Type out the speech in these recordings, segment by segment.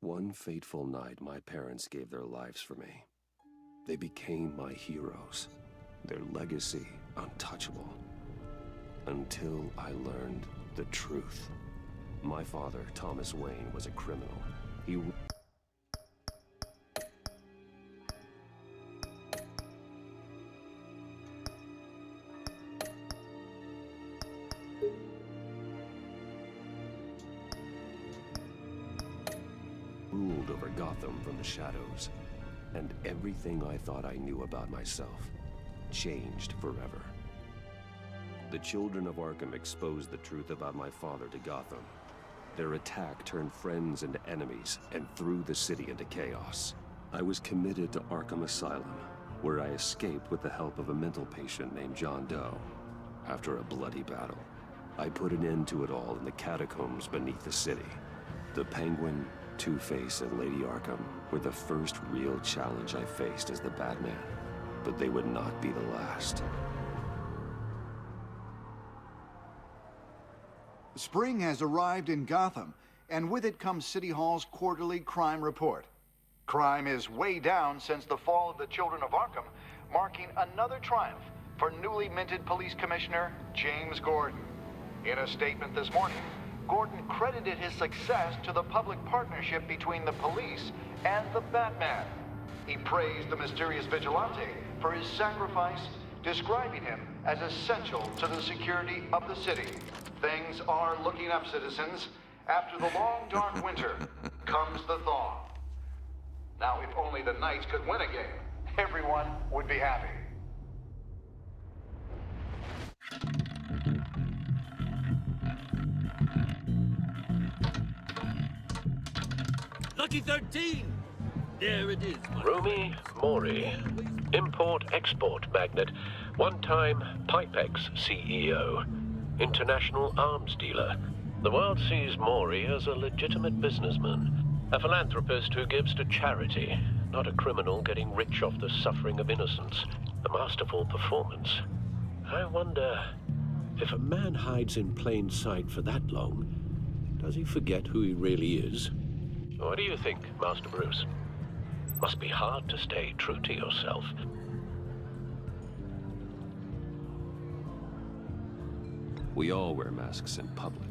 One fateful night, my parents gave their lives for me. They became my heroes, their legacy untouchable. Until I learned the truth. My father, Thomas Wayne, was a criminal. He ruled over Gotham from the shadows, and everything I thought I knew about myself changed forever. The children of Arkham exposed the truth about my father to Gotham. Their attack turned friends into enemies and threw the city into chaos. I was committed to Arkham Asylum, where I escaped with the help of a mental patient named John Doe. After a bloody battle, I put an end to it all in the catacombs beneath the city. The Penguin, Two-Face, and Lady Arkham were the first real challenge I faced as the Batman, but they would not be the last. Spring has arrived in Gotham, and with it comes City Hall's quarterly crime report. Crime is way down since the fall of the Children of Arkham, marking another triumph for newly minted Police Commissioner James Gordon. In a statement this morning, Gordon credited his success to the public partnership between the police and the Batman. He praised the mysterious vigilante for his sacrifice, describing him as essential to the security of the city. Things are looking up, citizens. After the long, dark winter comes the thaw. Now, if only the Knights could win a game, everyone would be happy. Lucky 13! There it is. Rumi Mori, import-export magnate, one-time Pipex CEO, international arms dealer. The world sees Mori as a legitimate businessman, a philanthropist who gives to charity, not a criminal getting rich off the suffering of innocence. A masterful performance. I wonder, if a man hides in plain sight for that long, does he forget who he really is? What do you think, Master Bruce? Must be hard to stay true to yourself. We all wear masks in public.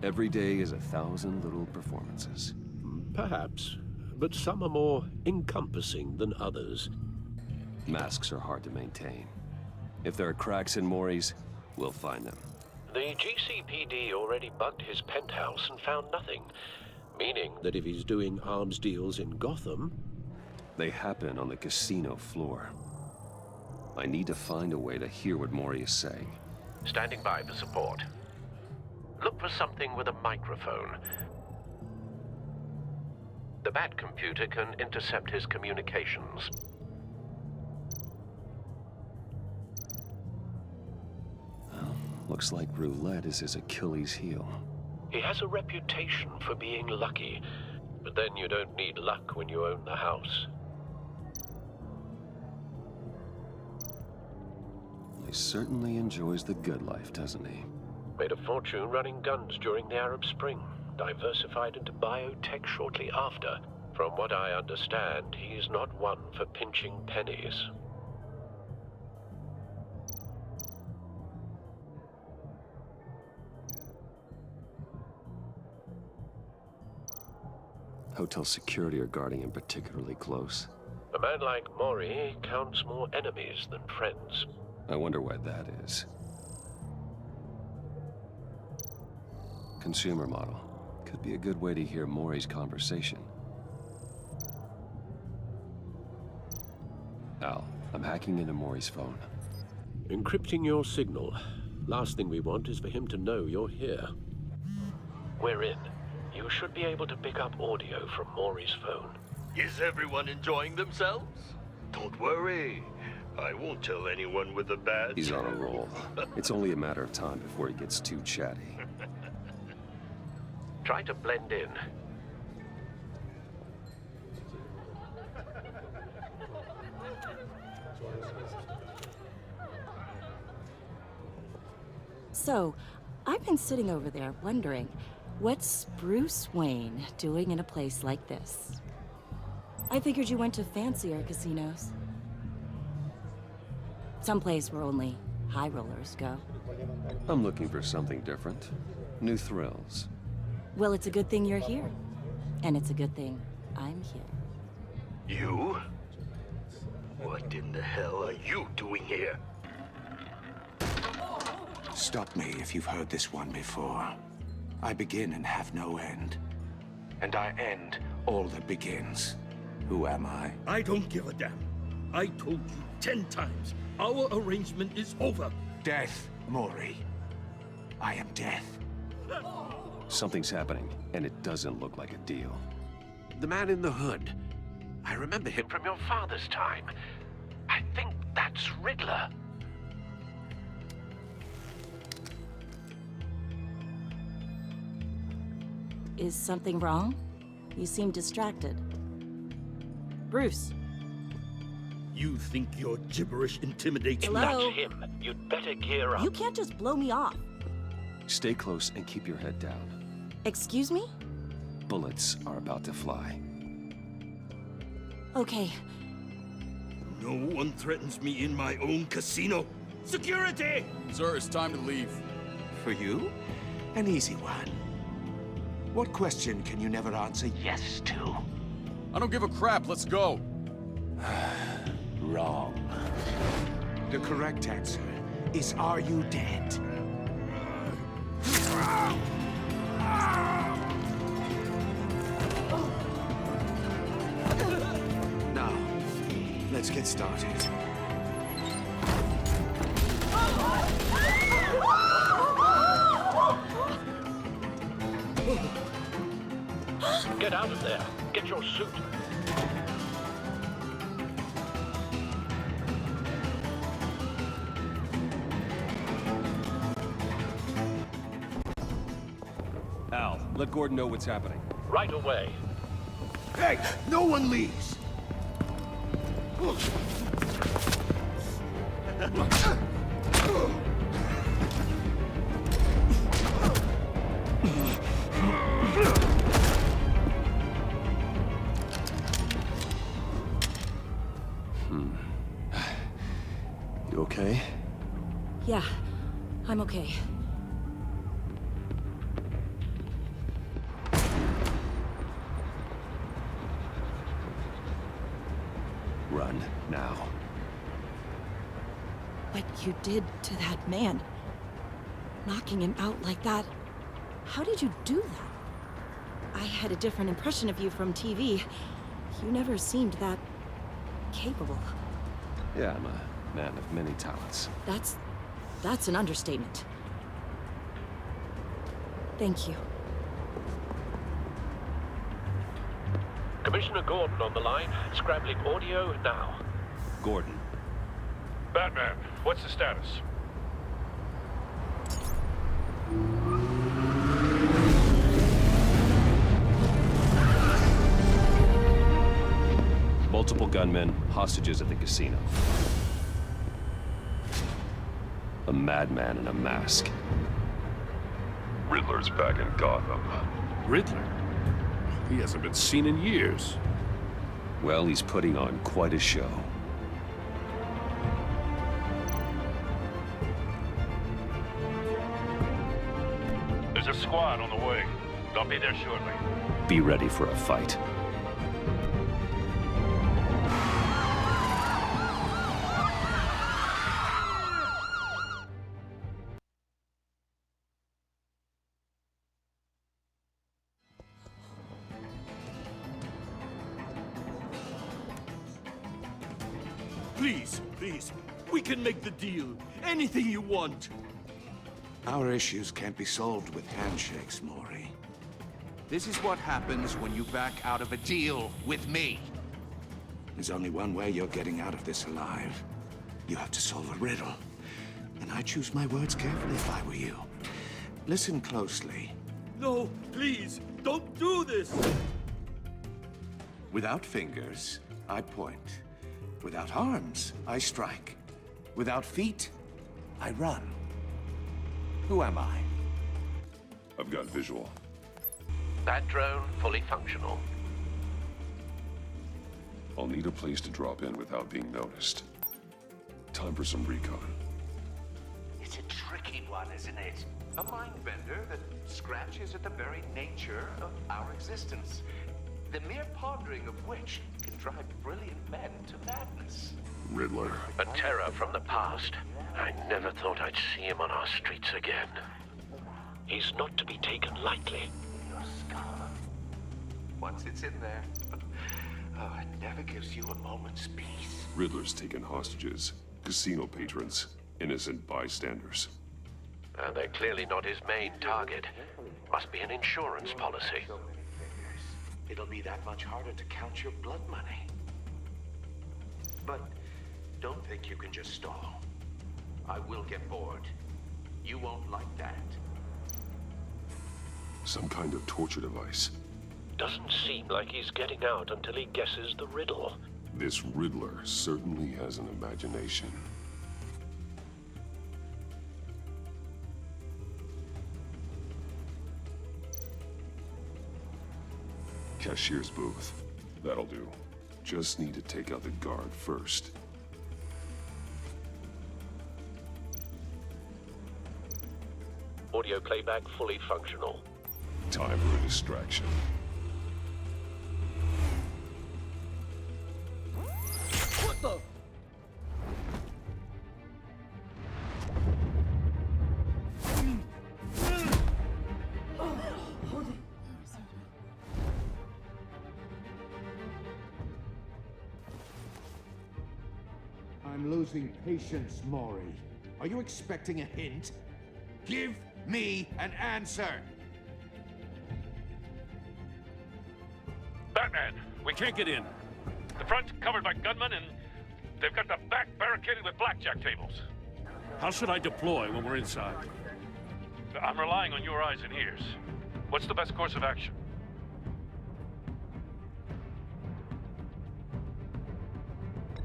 Every day is 1,000 little performances. Perhaps, but some are more encompassing than others. Masks are hard to maintain. If there are cracks in Mori's, we'll find them. The GCPD already bugged his penthouse and found nothing, meaning that if he's doing arms deals in Gotham... They happen on the casino floor. I need to find a way to hear what Mori is saying. Standing by for support. Look for something with a microphone. The Bat computer can intercept his communications. Well, looks like roulette is his Achilles heel. He has a reputation for being lucky, but then you don't need luck when you own the house. He certainly enjoys the good life, doesn't he? Made a fortune running guns during the Arab Spring. Diversified into biotech shortly after. From what I understand, he's not one for pinching pennies. Hotel security are guarding him particularly close. A man like Mori counts more enemies than friends. I wonder why that is. Consumer model. Could be a good way to hear Mori's conversation. Al, I'm hacking into Mori's phone. Encrypting your signal. Last thing we want is for him to know you're here. We're in. You should be able to pick up audio from Mori's phone. Is everyone enjoying themselves? Don't worry. I won't tell anyone with a badge. He's on a roll. It's only a matter of time before he gets too chatty. Try to blend in. So, I've been sitting over there wondering, What's Bruce Wayne doing in a place like this? I figured you went to fancier casinos. Someplace where only high rollers go. I'm looking for something different. New thrills. Well, it's a good thing you're here. And it's a good thing I'm here. You? What in the hell are you doing here? Stop me if you've heard this one before. I begin and have no end. And I end all that begins. Who am I? I don't give a damn. I told you 10 times. Our arrangement is over. Death, Maury. I am death. Something's happening, and it doesn't look like a deal. The man in the hood. I remember him from your father's time. I think that's Riddler. Is something wrong? You seem distracted. Bruce. You think your gibberish intimidates me? Hello? That's him. You'd better gear up. You can't just blow me off. Stay close and keep your head down. Excuse me? Bullets are about to fly. Okay. No one threatens me in my own casino. Security! Sir, it's time to leave. For you? An easy one. What question can you never answer yes to? I don't give a crap, let's go. Wrong. The correct answer is, are you dead? Now, let's get started. Get out of there. Get your suit. Al, let Gordon know what's happening. Right away. Hey, no one leaves! You okay? Yeah, I'm okay. Run, now. What you did to that man. Knocking him out like that. How did you do that? I had a different impression of you from TV. You never seemed that capable. Yeah, I'm a man of many talents. That's an understatement. Thank you. Commissioner Gordon on the line. Scrabbling audio now. Gordon. Batman, what's the status? Multiple gunmen, hostages at the casino. A madman in a mask. Riddler's back in Gotham. Riddler? He hasn't been seen in years. Well, he's putting on quite a show. There's a squad on the way. They'll be there shortly. Be ready for a fight. Please, we can make the deal. Anything you want. Our issues can't be solved with handshakes, Maury. This is what happens when you back out of a deal with me. There's only one way you're getting out of this alive. You have to solve a riddle. And I choose my words carefully if I were you. Listen closely. No, please, don't do this! Without fingers, I point. Without arms, I strike. Without feet, I run. Who am I? I've got visual. That drone fully functional. I'll need a place to drop in without being noticed. Time for some recon. It's a tricky one, isn't it? A mind bender that scratches at the very nature of our existence. The mere pondering of which can drive brilliant men to madness. Riddler. A terror from the past. I never thought I'd see him on our streets again. He's not to be taken lightly. Your skull. Once it's in there, oh, it never gives you a moment's peace. Riddler's taken hostages. Casino patrons. Innocent bystanders. And they're clearly not his main target. Must be an insurance policy. It'll be that much harder to count your blood money. But don't think you can just stall. I will get bored. You won't like that. Some kind of torture device. Doesn't seem like he's getting out until he guesses the riddle. This Riddler certainly has an imagination. Cashier's booth. That'll do. Just need to take out the guard first. Audio playback fully functional. Time for a distraction. What the? I'm losing patience, Maury. Are you expecting a hint? Give me an answer! Batman, we can't get in. The front's covered by gunmen, and they've got the back barricaded with blackjack tables. How should I deploy when we're inside? I'm relying on your eyes and ears. What's the best course of action?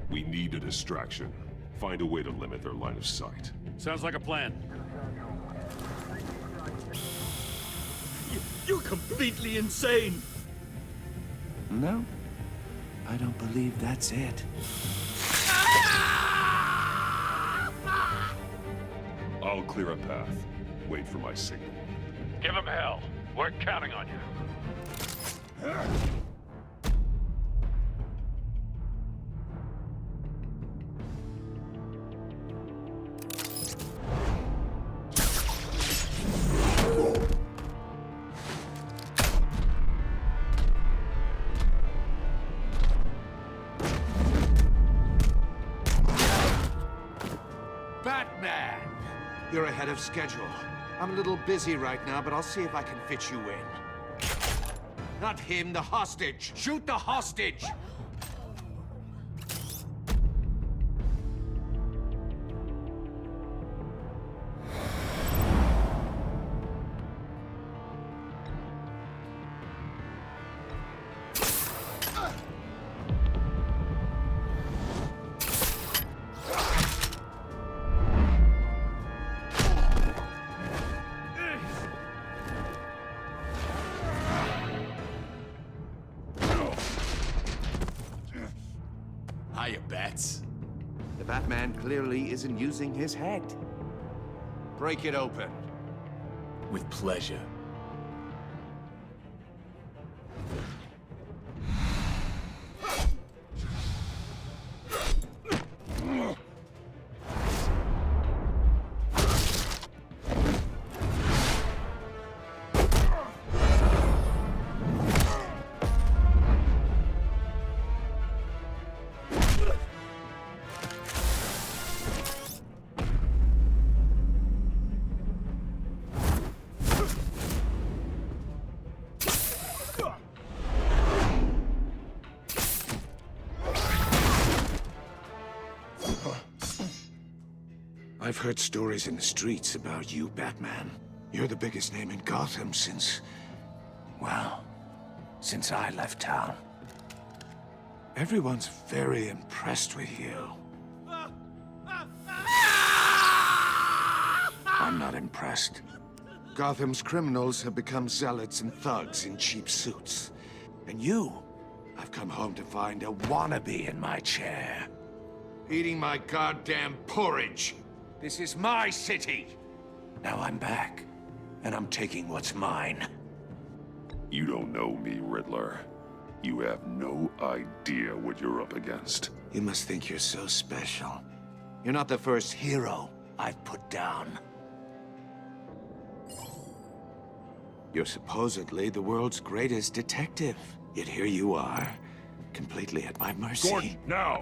We need a distraction. Find a way to limit their line of sight. Sounds like a plan. You're completely insane! No, I don't believe that's it. I'll clear a path. Wait for my signal. Give him hell. We're counting on you. Batman! You're ahead of schedule. I'm a little busy right now, but I'll see if I can fit you in. Not him, the hostage! Shoot the hostage! Hiya, Bats. The Batman clearly isn't using his head. Break it open. With pleasure. I've heard stories in the streets about you, Batman. You're the biggest name in Gotham since... well, since I left town. Everyone's very impressed with you. I'm not impressed. Gotham's criminals have become zealots and thugs in cheap suits. And you, I've come home to find a wannabe in my chair. Eating my goddamn porridge. This is my city. Now I'm back, and I'm taking what's mine. You don't know me, Riddler. You have no idea what you're up against. You must think you're so special. You're not the first hero I've put down. You're supposedly the world's greatest detective. Yet here you are, completely at my mercy. Gordon, now!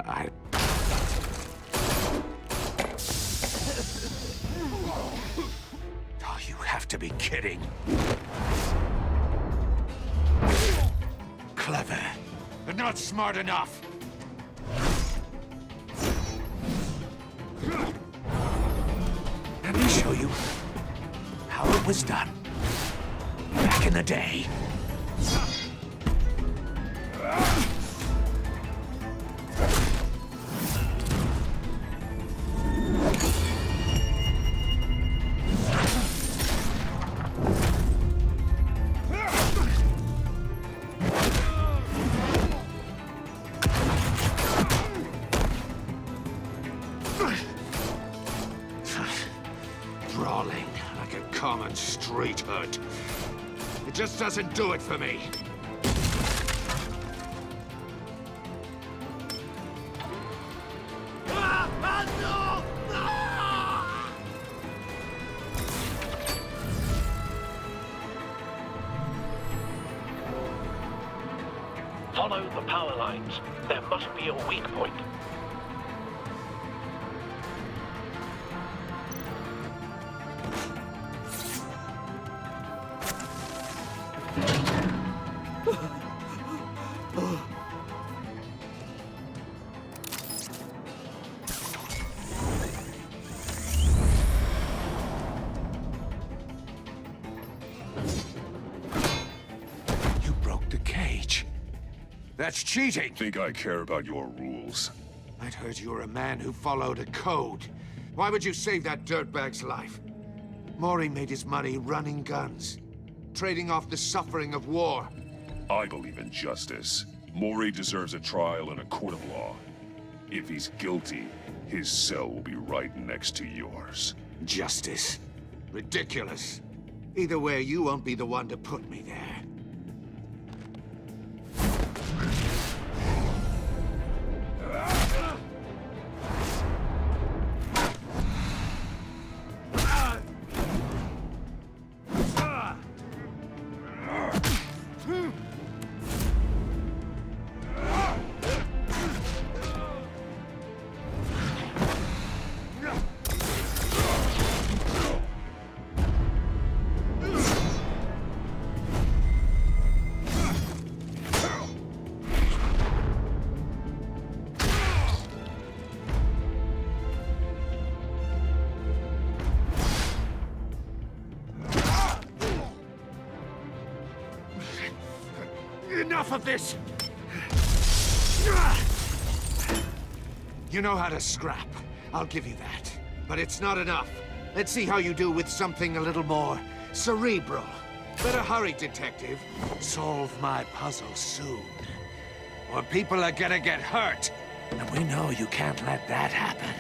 Oh, you have to be kidding. Clever, but not smart enough. Let me show you how it was done back in the day. Brawling like a common street hood. It just doesn't do it for me. Follow the power lines. There must be a weak point. You broke the cage. That's cheating. Think I care about your rules? I'd heard you were a man who followed a code. Why would you save that dirtbag's life? Mori made his money running guns, trading off the suffering of war. I believe in justice. Mori deserves a trial in a court of law. If he's guilty, his cell will be right next to yours. Justice. Ridiculous. Either way, you won't be the one to put me there. Enough of this! You know how to scrap. I'll give you that. But it's not enough. Let's see how you do with something a little more cerebral. Better hurry, detective. Solve my puzzle soon. Or people are gonna get hurt. And we know you can't let that happen.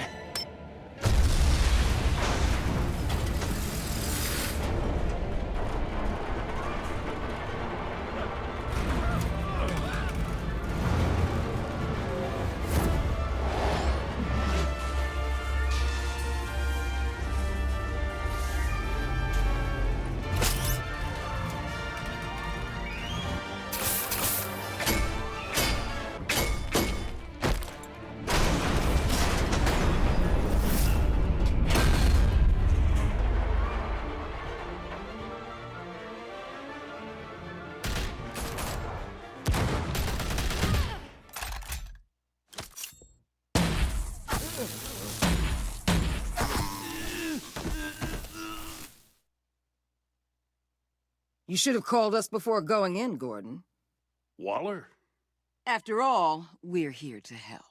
You should have called us before going in, Gordon. Waller? After all, we're here to help.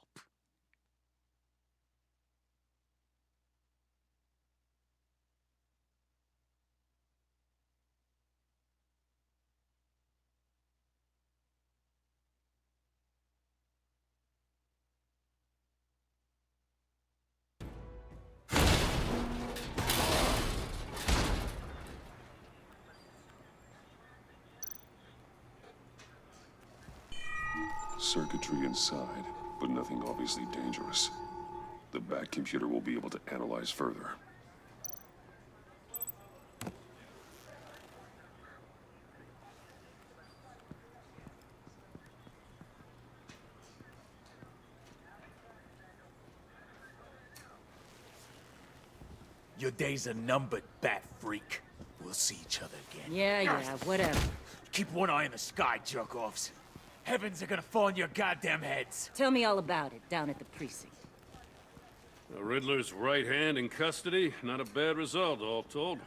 Circuitry inside, but nothing obviously dangerous. The back computer will be able to analyze further. Your days are numbered, bat freak. We'll see each other again. Yeah, whatever. Keep one eye in the sky, jerk-offs. Heavens are gonna fall on your goddamn heads. Tell me all about it down at the precinct. The Riddler's right hand in custody. Not a bad result, all told.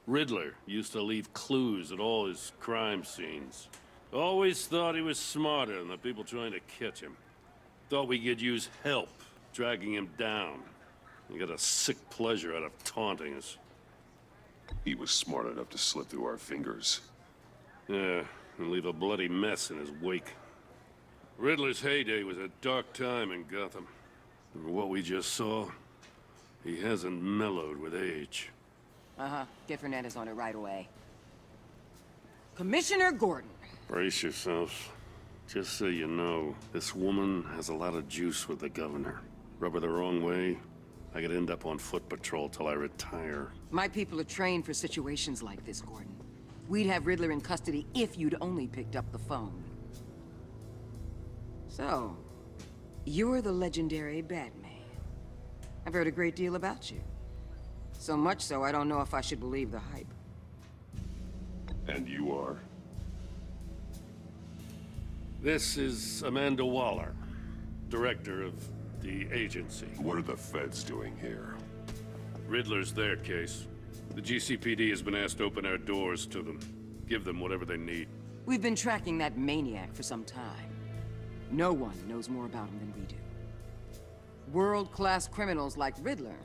Riddler used to leave clues at all his crime scenes. Always thought he was smarter than the people trying to catch him. Thought we could use help dragging him down. He got a sick pleasure out of taunting us. He was smart enough to slip through our fingers. Yeah, and leave a bloody mess in his wake. Riddler's heyday was a dark time in Gotham. And what we just saw, he hasn't mellowed with age. Get Fernandez on it right away. Commissioner Gordon. Brace yourselves. Just so you know, this woman has a lot of juice with the governor. Rub her the wrong way, I could end up on foot patrol till I retire. My people are trained for situations like this, Gordon. We'd have Riddler in custody if you'd only picked up the phone. So, you're the legendary Batman. I've heard a great deal about you. So much so, I don't know if I should believe the hype. And you are? This is Amanda Waller, director of the agency. What are the feds doing here? Riddler's their case. The GCPD has been asked to open our doors to them. Give them whatever they need. We've been tracking that maniac for some time. No one knows more about him than we do. World-class criminals like Riddler.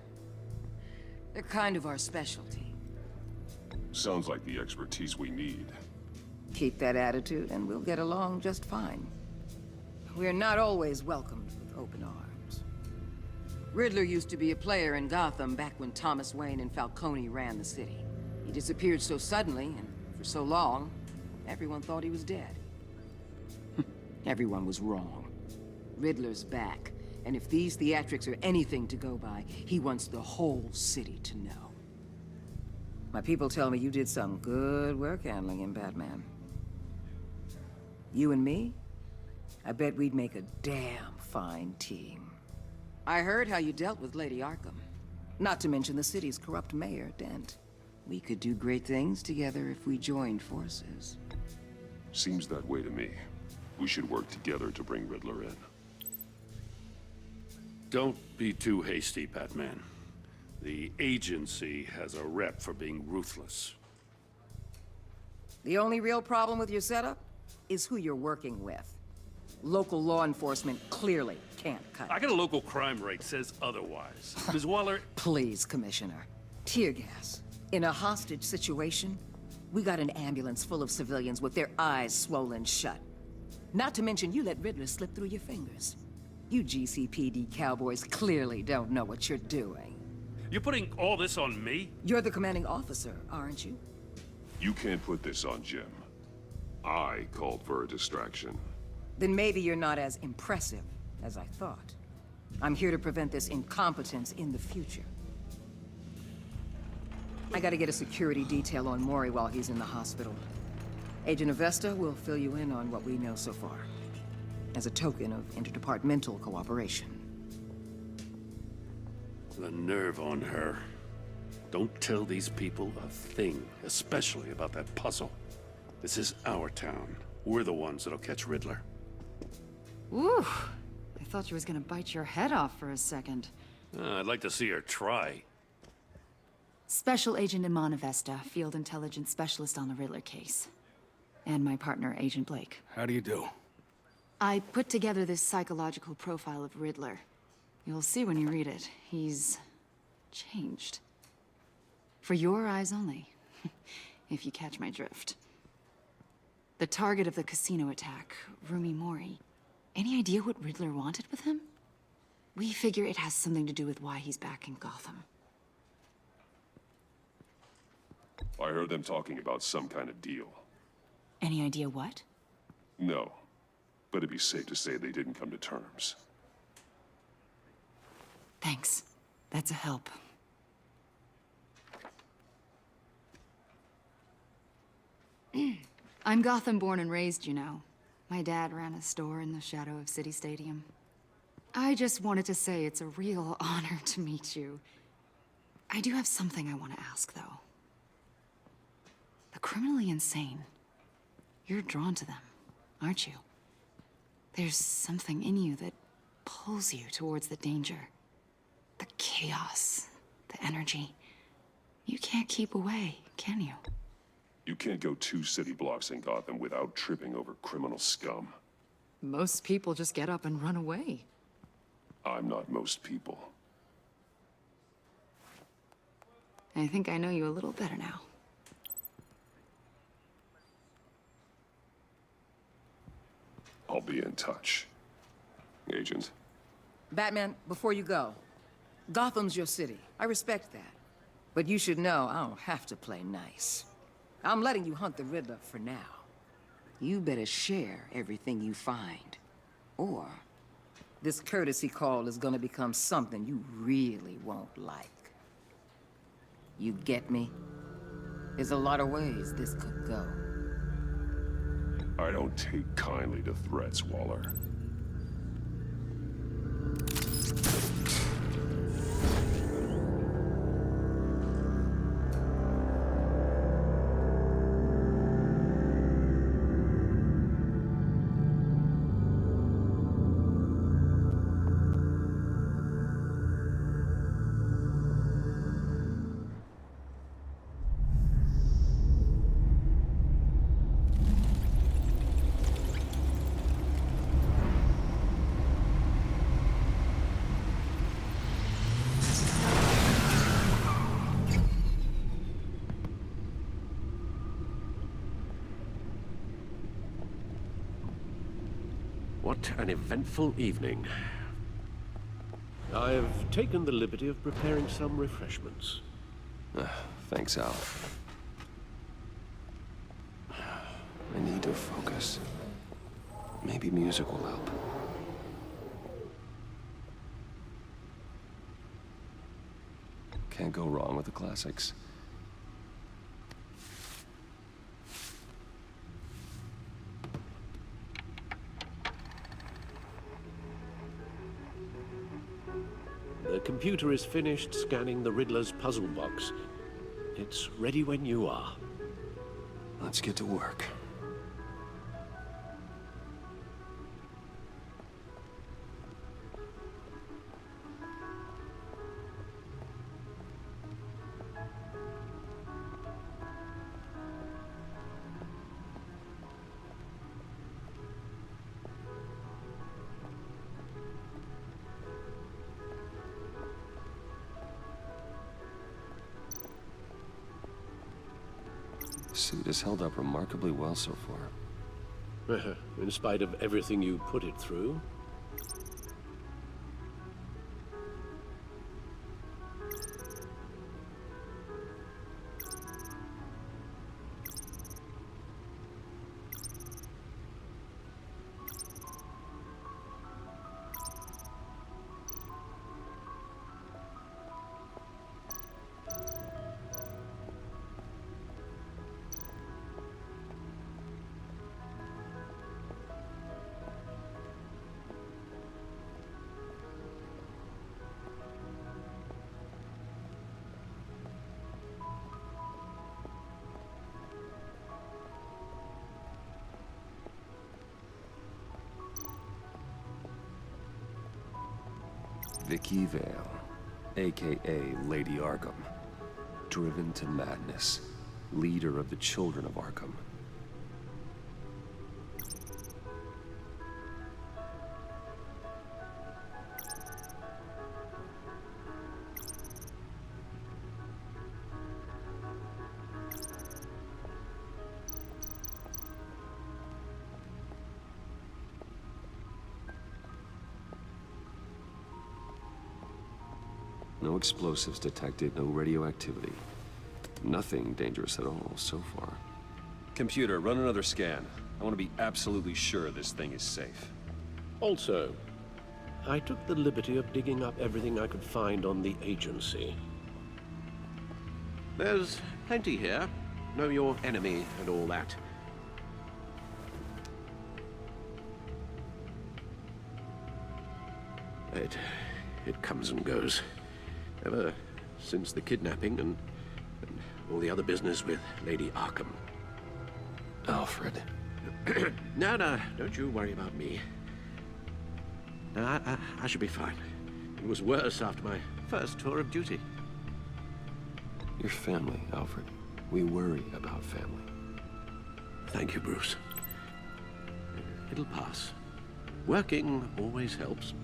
They're kind of our specialty. Sounds like the expertise we need. Keep that attitude and we'll get along just fine. We're not always welcomed with open arms. Riddler used to be a player in Gotham back when Thomas Wayne and Falcone ran the city. He disappeared so suddenly and for so long, everyone thought he was dead. Everyone was wrong. Riddler's back, and if these theatrics are anything to go by, he wants the whole city to know. My people tell me you did some good work handling him, Batman. You and me? I bet we'd make a damn fine team. I heard how you dealt with Lady Arkham. Not to mention the city's corrupt mayor, Dent. We could do great things together if we joined forces. Seems that way to me. We should work together to bring Riddler in. Don't be too hasty, Batman. The agency has a rep for being ruthless. The only real problem with your setup is who you're working with. Local law enforcement clearly can't cut it. I got a local crime rate says otherwise. Ms. Waller... Please, Commissioner. Tear gas. In a hostage situation, we got an ambulance full of civilians with their eyes swollen shut. Not to mention you let Riddler slip through your fingers. You GCPD cowboys clearly don't know what you're doing. You're putting all this on me? You're the commanding officer, aren't you? You can't put this on Jim. I called for a distraction. Then maybe you're not as impressive as I thought. I'm here to prevent this incompetence in the future. I gotta get a security detail on Mori while he's in the hospital. Agent Avesta will fill you in on what we know so far, as a token of interdepartmental cooperation. The nerve on her. Don't tell these people a thing, especially about that puzzle. This is our town. We're the ones that'll catch Riddler. Ooh, I thought you was gonna bite your head off for a second. I'd like to see her try. Special Agent Iman Avesta, Field Intelligence Specialist on the Riddler case. And my partner, Agent Blake. How do you do? I put together this psychological profile of Riddler. You'll see when you read it. He's changed. For your eyes only, if you catch my drift. The target of the casino attack, Rumi Mori. Any idea what Riddler wanted with him? We figure it has something to do with why he's back in Gotham. I heard them talking about some kind of deal. Any idea what? No, but it'd be safe to say they didn't come to terms. Thanks. That's a help. I'm Gotham born and raised, you know. My dad ran a store in the shadow of City Stadium. I just wanted to say it's a real honor to meet you. I do have something I want to ask, though. The criminally insane. You're drawn to them, aren't you? There's something in you that pulls you towards the danger. The chaos, the energy. You can't keep away, can you? You can't go 2 city blocks in Gotham without tripping over criminal scum. Most people just get up and run away. I'm not most people. I think I know you a little better now. I'll be in touch. Agent. Batman, before you go, Gotham's your city. I respect that. But you should know I don't have to play nice. I'm letting you hunt the Riddler for now. You better share everything you find. Or this courtesy call is gonna become something you really won't like. You get me? There's a lot of ways this could go. I don't take kindly to threats, Waller. What an eventful evening. I've taken the liberty of preparing some refreshments. Thanks, Al. I need to focus. Maybe music will help. Can't go wrong with the classics. The computer is finished scanning the Riddler's puzzle box. It's ready when you are. Let's get to work. Suit has held up remarkably well so far. In spite of everything you put it through? Vicky Vale, a.k.a. Lady Arkham. Driven to madness. Leader of the Children of Arkham. No explosives detected, no radioactivity. Nothing dangerous at all so far. Computer, run another scan. I want to be absolutely sure this thing is safe. Also, I took the liberty of digging up everything I could find on the agency. There's plenty here. Know your enemy and all that. It comes and goes. Ever since the kidnapping and all the other business with Lady Arkham. Alfred. No, don't you worry about me. No, I should be fine. It was worse after my first tour of duty. Your family, Alfred. We worry about family. Thank you, Bruce. It'll pass. Working always helps.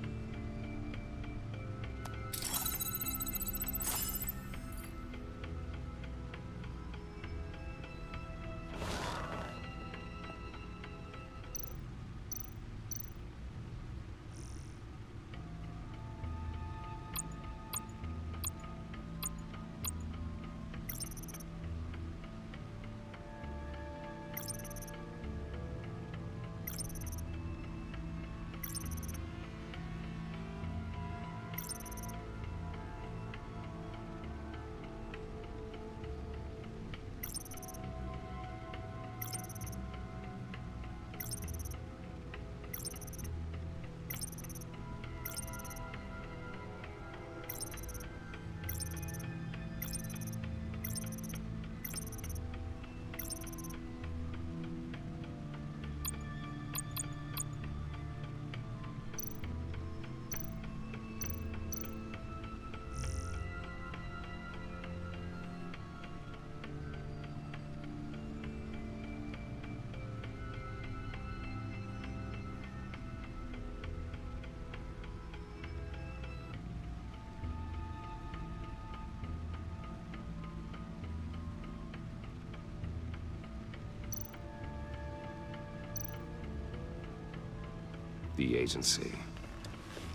The agency.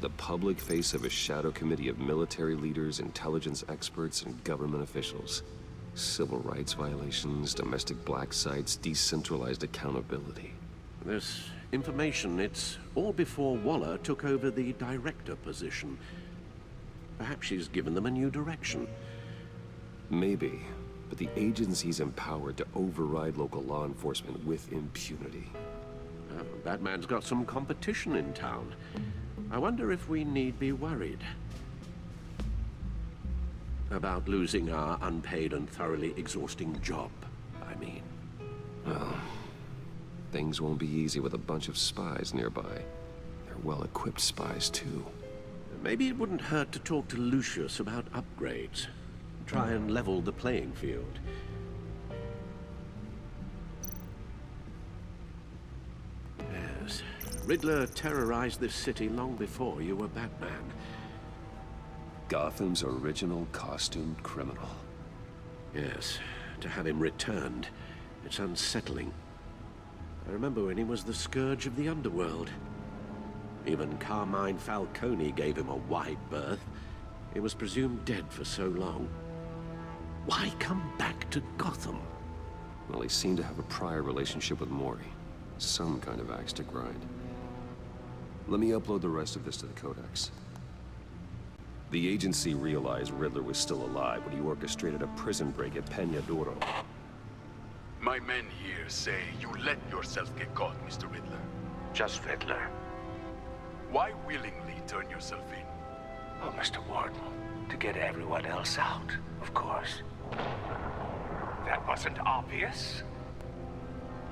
The public face of a shadow committee of military leaders, intelligence experts, and government officials. Civil rights violations, domestic black sites, decentralized accountability. This information, it's all before Waller took over the director position. Perhaps she's given them a new direction. Maybe, but the agency's empowered to override local law enforcement with impunity. Batman's got some competition in town. I wonder if we need be worried about losing our unpaid and thoroughly exhausting job, I mean. Well, things won't be easy with a bunch of spies nearby. They're well-equipped spies, too. Maybe it wouldn't hurt to talk to Lucius about upgrades. Try and level the playing field. Yes, Riddler terrorized this city long before you were Batman. Gotham's original costumed criminal. Yes, to have him returned, it's unsettling. I remember when he was the scourge of the underworld. Even Carmine Falcone gave him a wide berth. He was presumed dead for so long. Why come back to Gotham? Well, he seemed to have a prior relationship with Mori. Some kind of axe to grind. Let me upload the rest of this to the Codex. The agency realized Riddler was still alive when he orchestrated a prison break at Peña Duro. My men here say you let yourself get caught, Mr. Riddler. Just Riddler. Why willingly turn yourself in? Oh, Mr. Warden, to get everyone else out, of course. That wasn't obvious.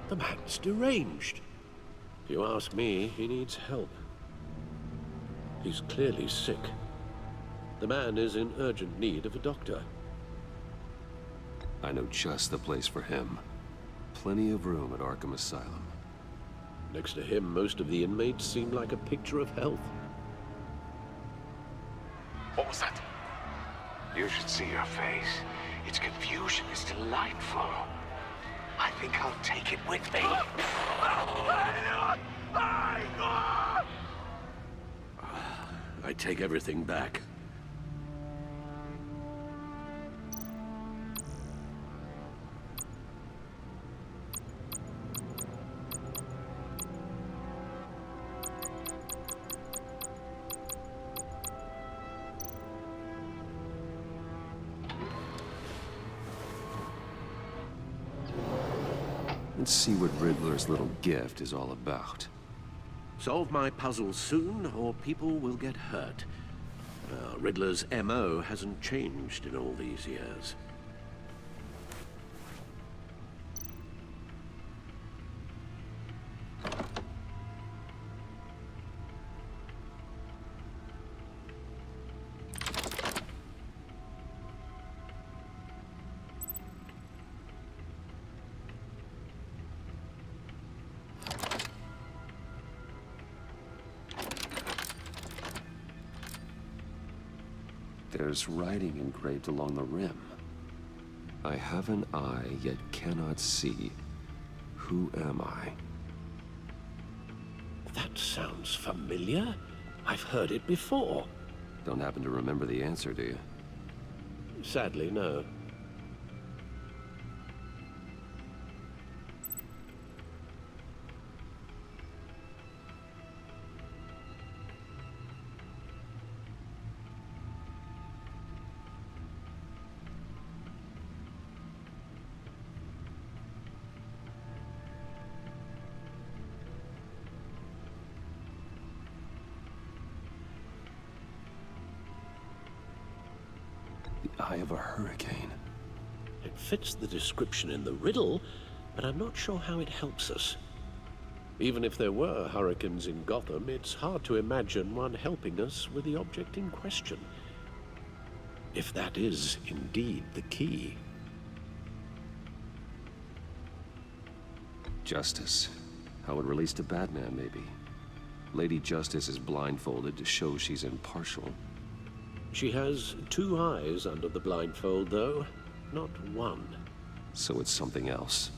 The man's deranged. If you ask me, he needs help. He's clearly sick. The man is in urgent need of a doctor. I know just the place for him. Plenty of room at Arkham Asylum. Next to him, most of the inmates seem like a picture of health. What was that? You should see your face. Its confusion is delightful. I think I'll take it with me. I take everything back. Let's see what Riddler's little gift is all about. Solve my puzzle soon, or people will get hurt. Riddler's MO hasn't changed in all these years. There's writing engraved along the rim. I have an eye, yet cannot see. Who am I? That sounds familiar. I've heard it before. Don't happen to remember the answer, do you? Sadly, no. Eye of a hurricane. It fits the description in the riddle, but I'm not sure how it helps us. Even if there were hurricanes in Gotham, it's hard to imagine one helping us with the object in question. If that is indeed the key. Justice. How it relates to Batman, maybe. Lady Justice is blindfolded to show she's impartial. She has two eyes under the blindfold, though, not one. So it's something else.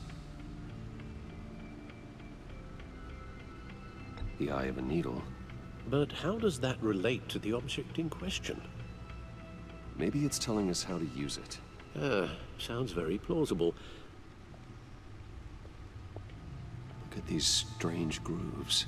The eye of a needle. But how does that relate to the object in question? Maybe it's telling us how to use it. Sounds very plausible. Look at these strange grooves.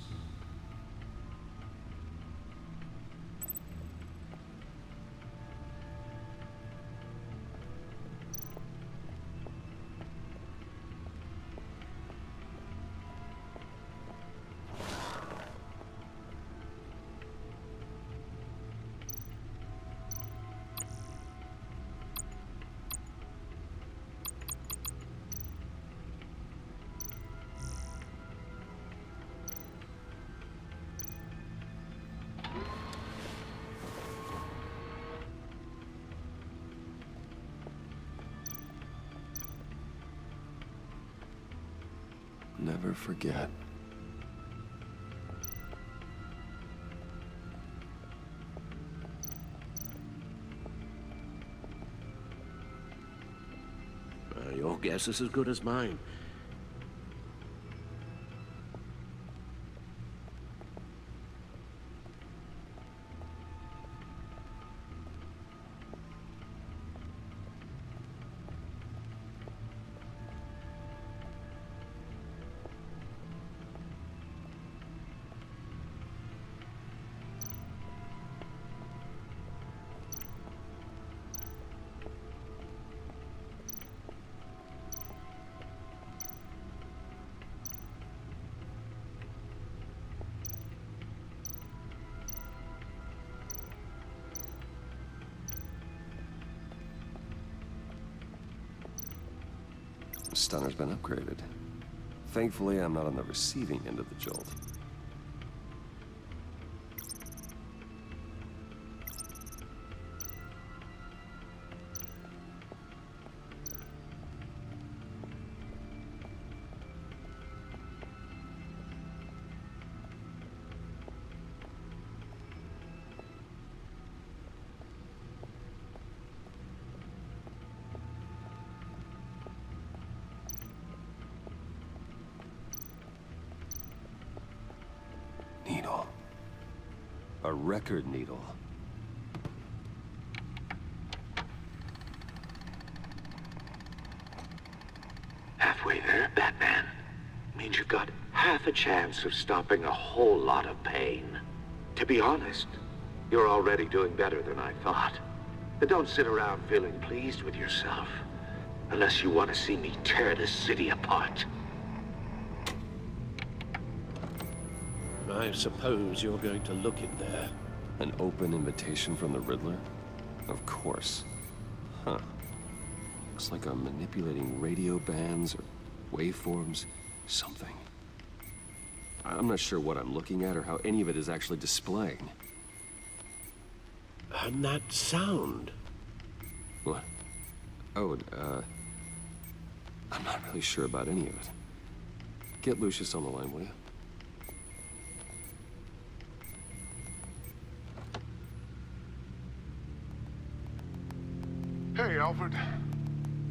Never forget. Your guess is as good as mine. Stunner's been upgraded. Thankfully, I'm not on the receiving end of the jolt. Needle. A record needle. Halfway there, Batman. Means you've got half a chance of stopping a whole lot of pain. To be honest, you're already doing better than I thought. But don't sit around feeling pleased with yourself. Unless you want to see me tear this city apart. I suppose you're going to look in there. An open invitation from the Riddler? Of course. Huh. Looks like I'm manipulating radio bands or waveforms, something. I'm not sure what I'm looking at or how any of it is actually displaying. And that sound? What? Oh, I'm not really sure about any of it. Get Lucius on the line, will you? Hey, Alfred.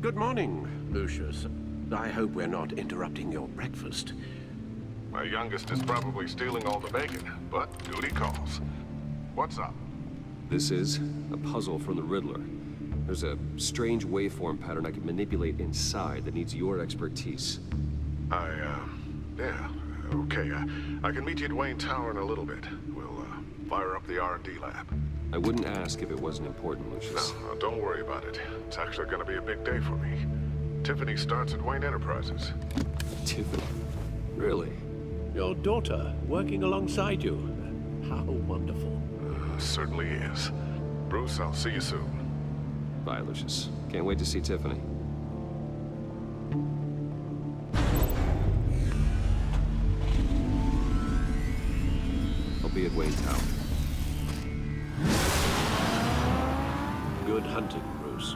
Good morning, Lucius. I hope we're not interrupting your breakfast. My youngest is probably stealing all the bacon, but duty calls. What's up? This is a puzzle from the Riddler. There's a strange waveform pattern I can manipulate inside that needs your expertise. Yeah, okay. I can meet you at Wayne Tower in a little bit. We'll, fire up the R&D lab. I wouldn't ask if it wasn't important, Lucius. No, don't worry about it. It's actually gonna be a big day for me. Tiffany starts at Wayne Enterprises. Tiffany? Really? Your daughter working alongside you. How wonderful. Certainly is. Bruce, I'll see you soon. Bye, Lucius. Can't wait to see Tiffany. I'll be at Wayne Tower. Good hunting, Bruce.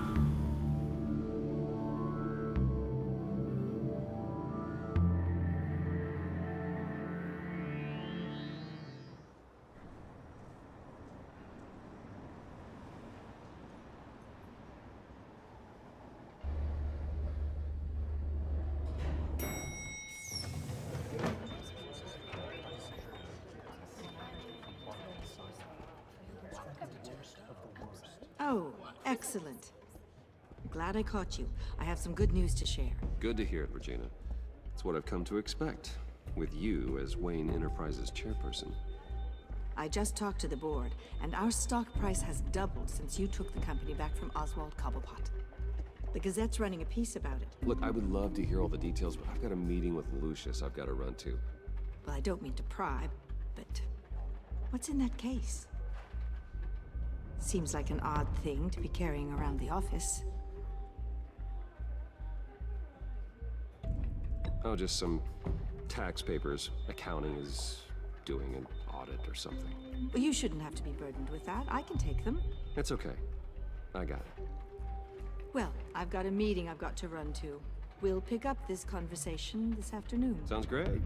Oh, excellent. Glad I caught you. I have some good news to share. Good to hear it, Regina. It's what I've come to expect, with you as Wayne Enterprises chairperson. I just talked to the board, and our stock price has doubled since you took the company back from Oswald Cobblepot. The Gazette's running a piece about it. Look, I would love to hear all the details, but I've got a meeting with Lucius I've got to run to. Well, I don't mean to pry, but what's in that case? Seems like an odd thing to be carrying around the office. Oh, just some tax papers. Accounting is doing an audit or something. Well, you shouldn't have to be burdened with that. I can take them. It's okay. I got it. Well, I've got a meeting I've got to run to. We'll pick up this conversation this afternoon. Sounds great.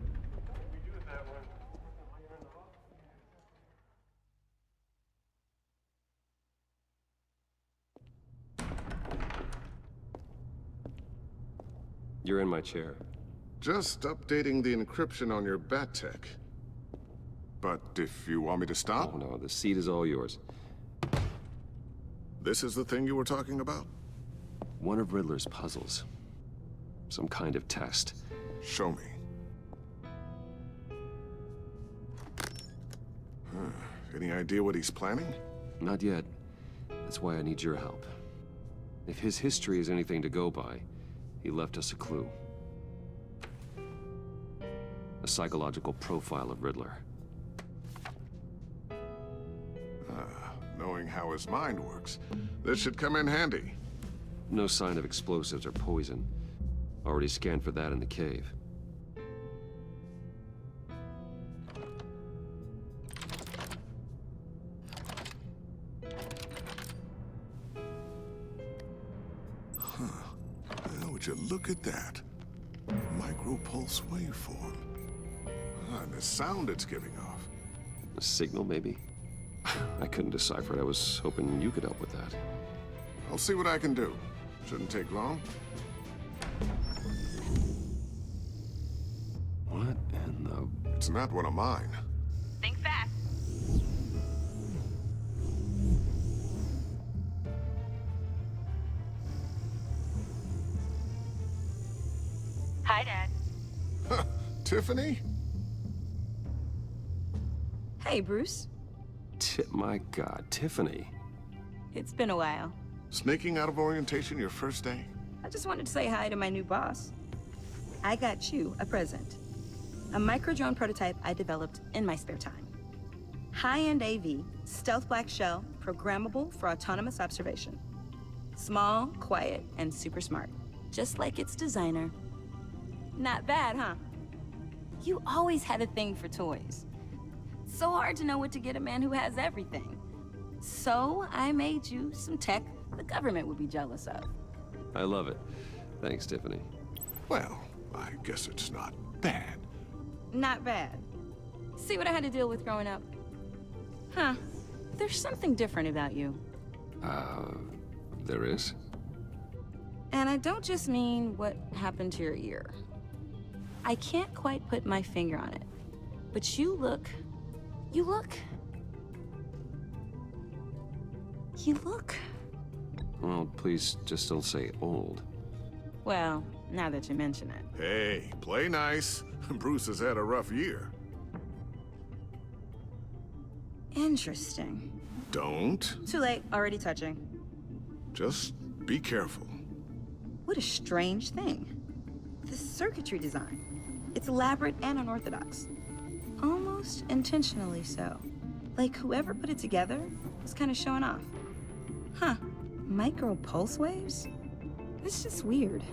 You're in my chair. Just updating the encryption on your bat tech. But if you want me to stop? Oh no, the seat is all yours. This is the thing you were talking about? One of Riddler's puzzles. Some kind of test. Show me. Any idea what he's planning? Not yet. That's why I need your help. If his history is anything to go by, he left us a clue. A psychological profile of Riddler. Knowing how his mind works, this should come in handy. No sign of explosives or poison. Already scanned for that in the cave. Would you look at that? Micropulse waveform. And the sound it's giving off. A signal, maybe? I couldn't decipher it. I was hoping you could help with that. I'll see what I can do. Shouldn't take long. What in the... It's not one of mine. Think fast. Hi, Dad. Tiffany? Hey, Bruce. My God, Tiffany. It's been a while. Sneaking out of orientation your first day? I just wanted to say hi to my new boss. I got you a present. A micro-drone prototype I developed in my spare time. High-end AV, stealth black shell, programmable for autonomous observation. Small, quiet, and super smart. Just like its designer. Not bad, huh? You always had a thing for toys. So hard to know what to get a man who has everything. So I made you some tech the government would be jealous of. I love it. Thanks, Tiffany. Well, I guess it's not bad. Not bad. See what I had to deal with growing up? Huh. There's something different about you. There is? And I don't just mean what happened to your ear. I can't quite put my finger on it. But you look... Well, please just don't say old. Well, now that you mention it. Hey, play nice. Bruce has had a rough year. Interesting. Don't. Too late, already touching. Just be careful. What a strange thing. The circuitry design. It's elaborate and unorthodox. Almost intentionally so. Like whoever put it together was kind of showing off. Huh. Micro pulse waves? It's just weird.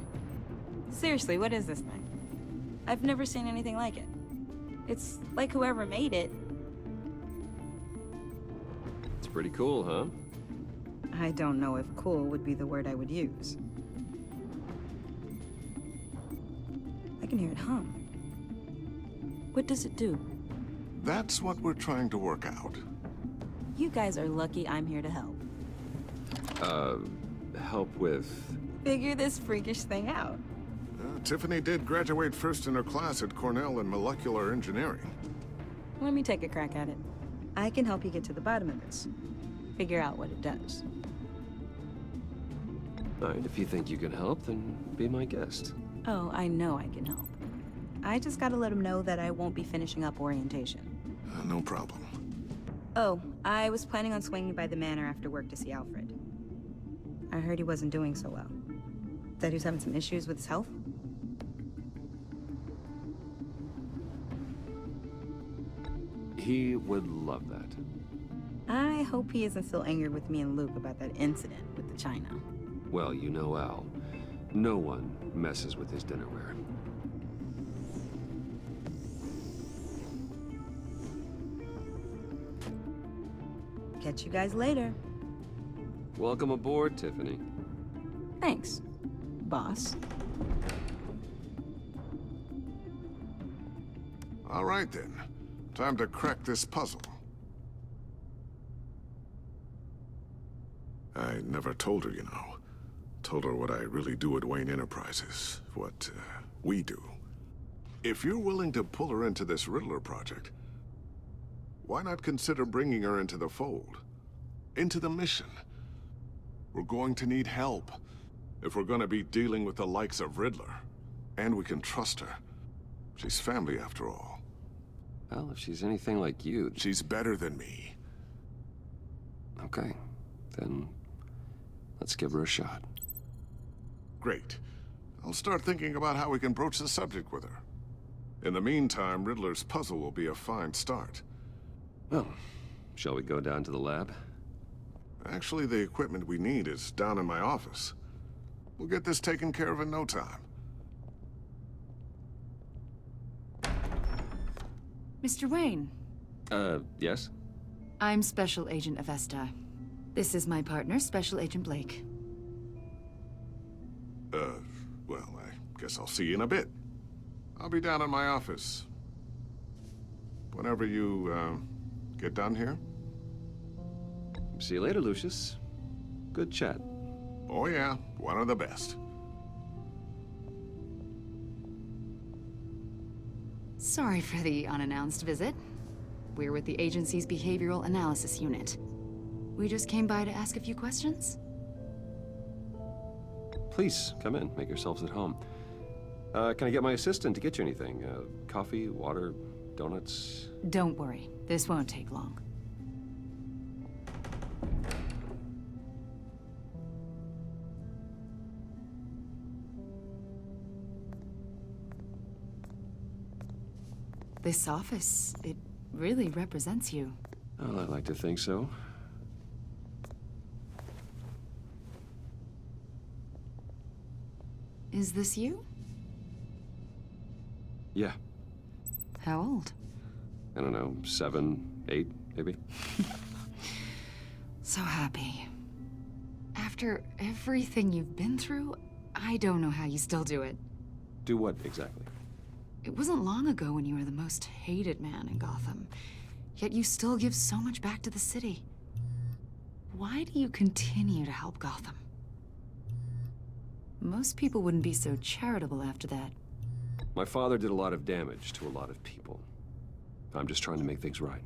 Seriously, what is this thing? I've never seen anything like it. It's like whoever made it. It's pretty cool, huh? I don't know if cool would be the word I would use. I can hear it hum. What does it do? That's what we're trying to work out. You guys are lucky I'm here to help. Help with... Figure this freakish thing out. Tiffany did graduate first in her class at Cornell in molecular engineering. Let me take a crack at it. I can help you get to the bottom of this. Figure out what it does. All right, if you think you can help, then be my guest. Oh, I know I can help. I just gotta let him know that I won't be finishing up orientation. No problem. Oh, I was planning on swinging by the manor after work to see Alfred. I heard he wasn't doing so well. That he was having some issues with his health. He would love that. I hope he isn't still angered with me and Luke about that incident with the china. Well, you know Al. No one messes with his dinnerware. Catch you guys later. Welcome aboard, Tiffany. Thanks, boss. All right, then. Time to crack this puzzle. I never told her, you know. Told her what I really do at Wayne Enterprises. What, we do. If you're willing to pull her into this Riddler project, why not consider bringing her into the fold? Into the mission? We're going to need help if we're gonna be dealing with the likes of Riddler. And we can trust her. She's family, after all. Well, if she's anything like you... She's better than me. Okay, then let's give her a shot. Great. I'll start thinking about how we can broach the subject with her. In the meantime, Riddler's puzzle will be a fine start. Well, shall we go down to the lab? Actually, the equipment we need is down in my office. We'll get this taken care of in no time. Mr. Wayne. Yes? I'm Special Agent Avesta. This is my partner, Special Agent Blake. Well, I guess I'll see you in a bit. I'll be down in my office. Whenever you, get done here. See you later, Lucius. Good chat. Oh yeah, one of the best. Sorry for the unannounced visit. We're with the agency's Behavioral Analysis Unit. We just came by to ask a few questions. Please, come in. Make yourselves at home. Can I get my assistant to get you anything? Coffee, water, donuts? Don't worry. This won't take long. This office, it really represents you. Well, I'd like to think so. Is this you? Yeah. How old? I don't know, 7, 8, maybe? So happy. After everything you've been through, I don't know how you still do it. Do what, exactly? It wasn't long ago when you were the most hated man in Gotham, yet you still give so much back to the city. Why do you continue to help Gotham? Most people wouldn't be so charitable after that. My father did a lot of damage to a lot of people. I'm just trying to make things right.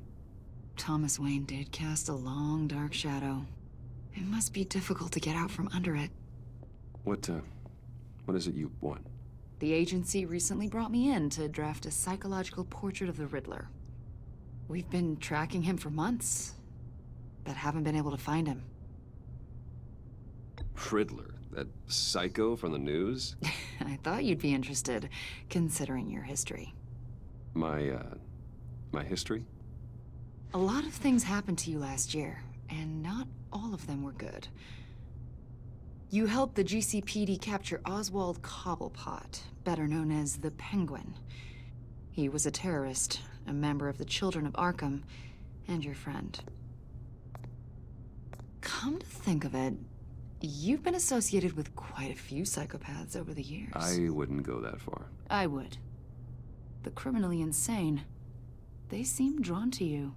Thomas Wayne did cast a long, dark shadow. It must be difficult to get out from under it. What is it you want? The agency recently brought me in to draft a psychological portrait of the Riddler. We've been tracking him for months, but haven't been able to find him. Riddler? That psycho from the news? I thought you'd be interested, considering your history. My history? A lot of things happened to you last year, and not all of them were good. You helped the GCPD capture Oswald Cobblepot, better known as the Penguin. He was a terrorist, a member of the Children of Arkham, and your friend. Come to think of it, you've been associated with quite a few psychopaths over the years. I wouldn't go that far. I would. The criminally insane, they seem drawn to you.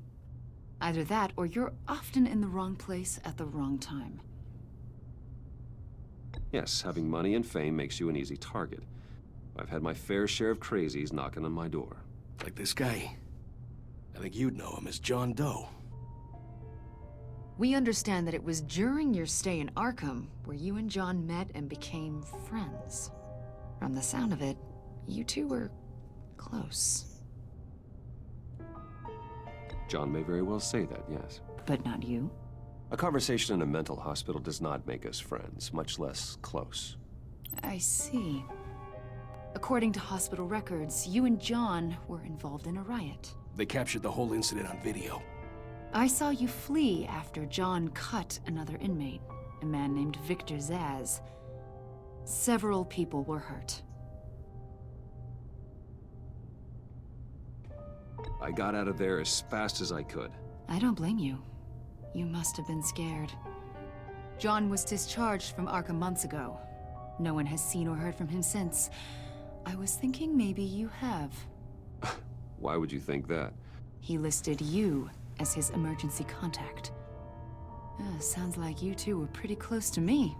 Either that, or you're often in the wrong place at the wrong time. Yes, having money and fame makes you an easy target. I've had my fair share of crazies knocking on my door. Like this guy. I think you'd know him as John Doe. We understand that it was during your stay in Arkham where you and John met and became friends. From the sound of it, you two were close. John may very well say that, yes. But not you? A conversation in a mental hospital does not make us friends, much less close. I see. According to hospital records, you and John were involved in a riot. They captured the whole incident on video. I saw you flee after John cut another inmate, a man named Victor Zsasz. Several people were hurt. I got out of there as fast as I could. I don't blame you. You must have been scared. John was discharged from Arkham months ago. No one has seen or heard from him since. I was thinking maybe you have. Why would you think that? He listed you as his emergency contact. Sounds like you two were pretty close to me.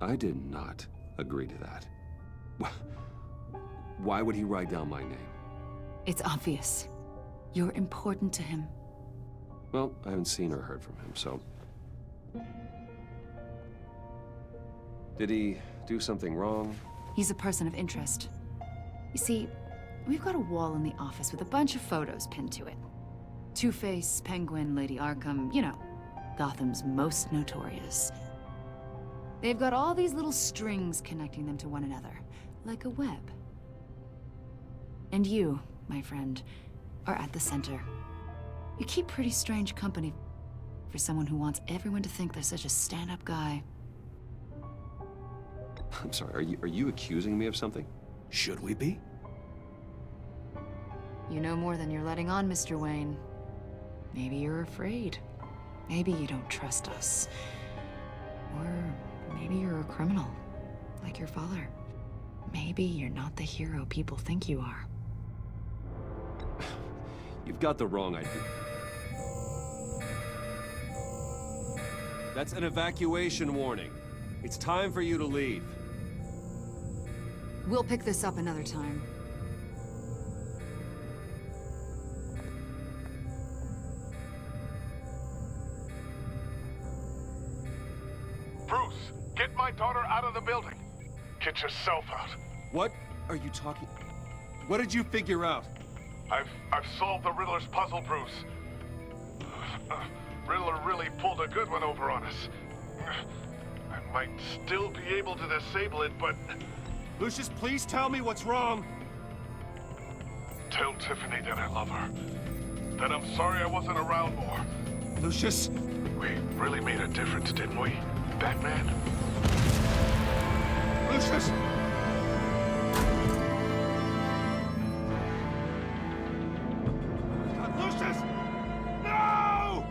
I did not agree to that. Why would he write down my name? It's obvious. You're important to him. Well, I haven't seen or heard from him, so... Did he do something wrong? He's a person of interest. You see, we've got a wall in the office with a bunch of photos pinned to it. Two-Face, Penguin, Lady Arkham, you know, Gotham's most notorious. They've got all these little strings connecting them to one another, like a web. And you, my friend, are at the center. You keep pretty strange company for someone who wants everyone to think they're such a stand-up guy. I'm sorry, are you accusing me of something? Should we be? You know more than you're letting on, Mr. Wayne. Maybe you're afraid. Maybe you don't trust us. Or maybe you're a criminal, like your father. Maybe you're not the hero people think you are. You've got the wrong idea. That's an evacuation warning. It's time for you to leave. We'll pick this up another time. Bruce, get my daughter out of the building. Get yourself out. What are you talking... What did you figure out? I've solved the Riddler's puzzle, Bruce. Riddler really pulled a good one over on us. I might still be able to disable it, but... Lucius, please tell me what's wrong. Tell Tiffany that I love her. That I'm sorry I wasn't around more. Lucius? We really made a difference, didn't we, Batman? Lucius! Lucius! No!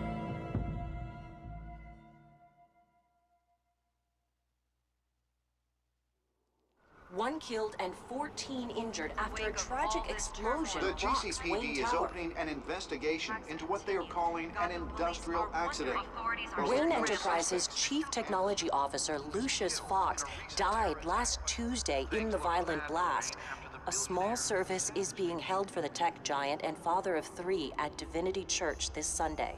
One killed and 14 injured after a tragic explosion The rocks Wayne GCPD is Tower. opening an investigation into what they are calling an industrial accident. Wayne Enterprises' chief technology officer, Lucius Fox, died last Tuesday in the violent blast. A small service is being held for the tech giant and father of 3 at Divinity Church this Sunday.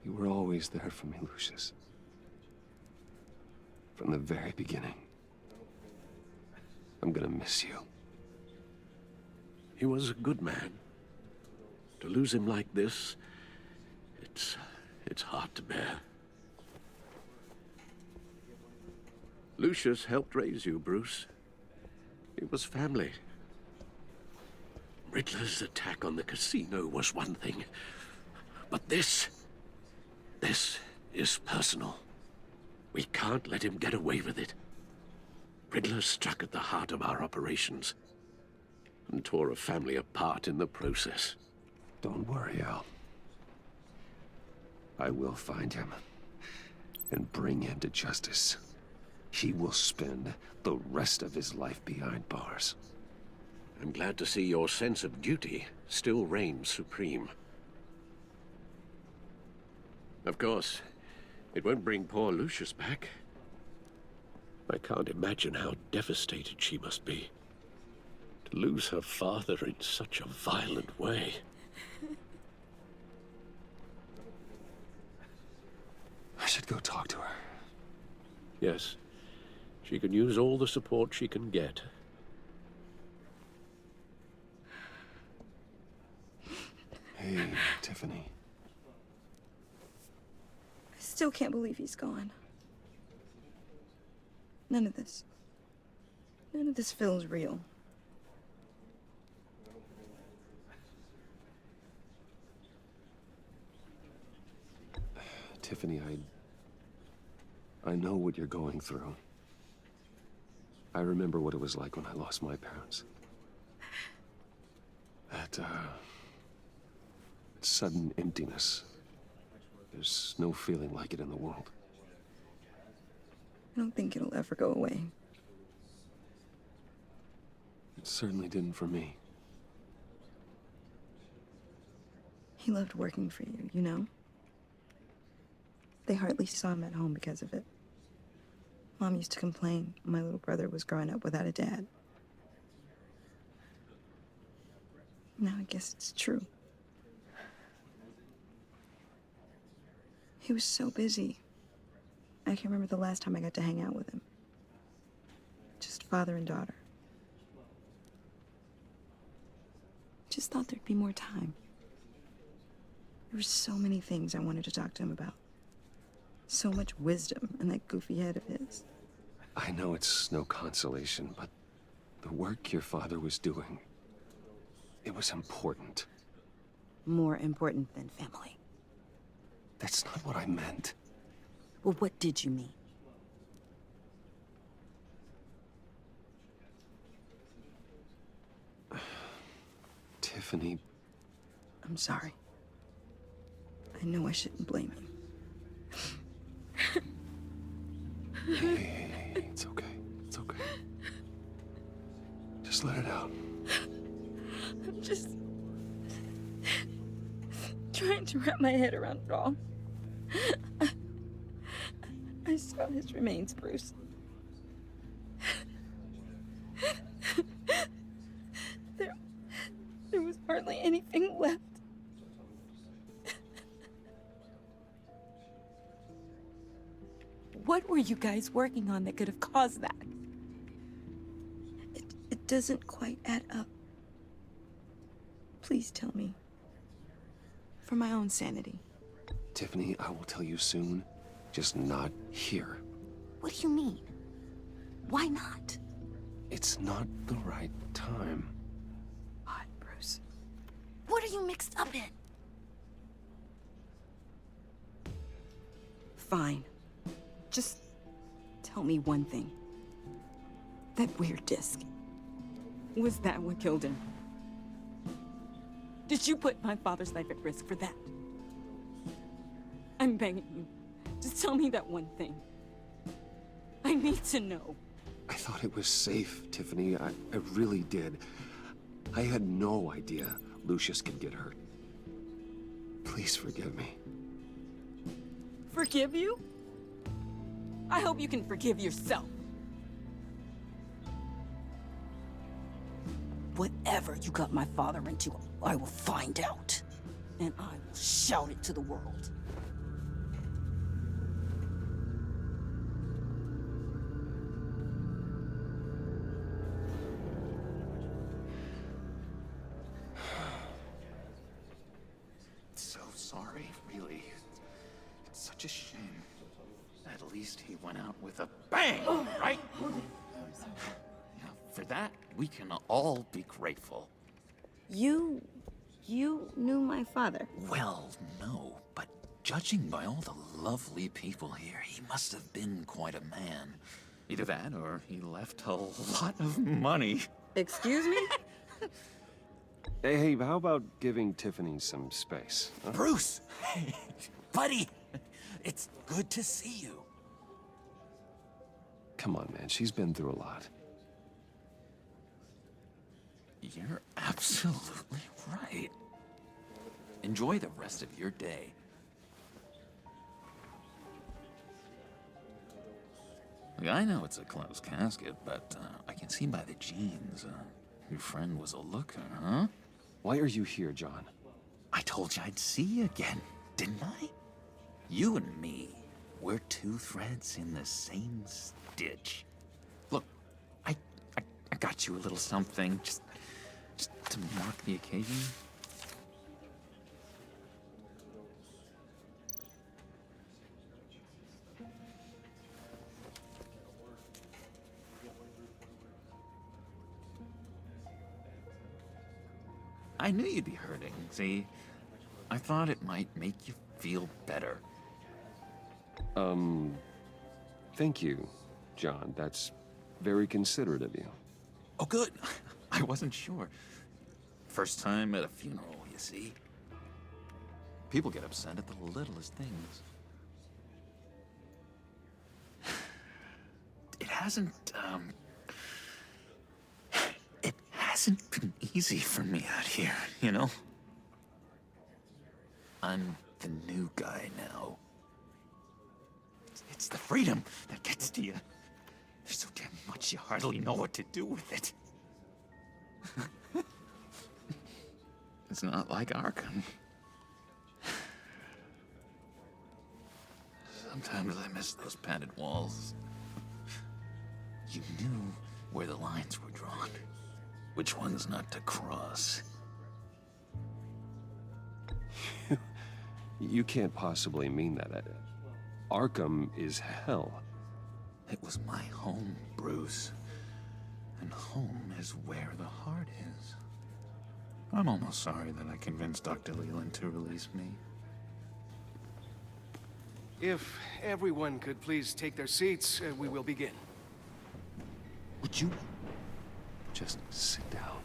You were always there for me, Lucius. From the very beginning. I'm gonna miss you. He was a good man. To lose him like this, it's hard to bear. Lucius helped raise you, Bruce. It was family. Riddler's attack on the casino was one thing, but this is personal. We can't let him get away with it. Riddler struck at the heart of our operations and tore a family apart in the process. Don't worry, Al. I will find him and bring him to justice. He will spend the rest of his life behind bars. I'm glad to see your sense of duty still reigns supreme. Of course, it won't bring poor Lucius back. I can't imagine how devastated she must be. To lose her father in such a violent way. I should go talk to her. Yes, she can use all the support she can get. Hey, Tiffany. I still can't believe he's gone. None of this feels real. Tiffany, I know what you're going through. I remember what it was like when I lost my parents. That sudden emptiness. There's no feeling like it in the world. I don't think it'll ever go away. It certainly didn't for me. He loved working for you, you know? They hardly saw him at home because of it. Mom used to complain my little brother was growing up without a dad. Now I guess it's true. He was so busy. I can't remember the last time I got to hang out with him. Just father and daughter. Just thought there'd be more time. There were so many things I wanted to talk to him about. So much wisdom in that goofy head of his. I know it's no consolation, but the work your father was doing, it was important. More important than family. That's not what I meant. Well, what did you mean? Tiffany. I'm sorry. I know I shouldn't blame him. Hey, it's okay. It's okay. Just let it out. I'm just trying to wrap my head around it all. I saw his remains, Bruce. There was hardly anything left. What were you guys working on that could have caused that? It doesn't quite add up. Please tell me. For my own sanity. Tiffany, I will tell you soon. Just not here. What do you mean? Why not? It's not the right time. What, Bruce? What are you mixed up in? Fine. Just tell me one thing. That weird disc. Was that what killed him? Did you put my father's life at risk for that? I'm begging you. Just tell me that one thing. I need to know. I thought it was safe, Tiffany. I really did. I had no idea Lucius could get hurt. Please forgive me. Forgive you? I hope you can forgive yourself. Whatever you got my father into, I will find out. And I will shout it to the world. So sorry, really. It's such a shame. At least he went out with a bang, right? Yeah, for that, we can all be grateful. You knew my father? Well, no, but judging by all the lovely people here, he must have been quite a man. Either that, or he left a lot of money. Excuse me? Hey, how about giving Tiffany some space? Huh? Bruce! Buddy! It's good to see you. Come on, man. She's been through a lot. You're absolutely right. Enjoy the rest of your day. Look, I know it's a closed casket, but I can see by the jeans, your friend was a looker, huh? Why are you here, John? I told you I'd see you again, didn't I? You and me, we're two threads in the same stitch. Look, I got you a little something, just to mark the occasion. I knew you'd be hurting, see? I thought it might make you feel better. Thank you, John. That's very considerate of you. Oh, good. I wasn't sure. First time at a funeral, you see? People get upset at the littlest things. It hasn't been easy for me out here, you know? I'm the new guy now. It's the freedom that gets to you. There's so damn much you hardly know what to do with it. It's not like Arkham. Sometimes I miss those padded walls. You knew where the lines were drawn. Which ones not to cross. You can't possibly mean that. Arkham is hell. It was my home, Bruce. And home is where the heart is. I'm almost sorry that I convinced Dr. Leland to release me. If everyone could please take their seats, we will begin. Would you just sit down?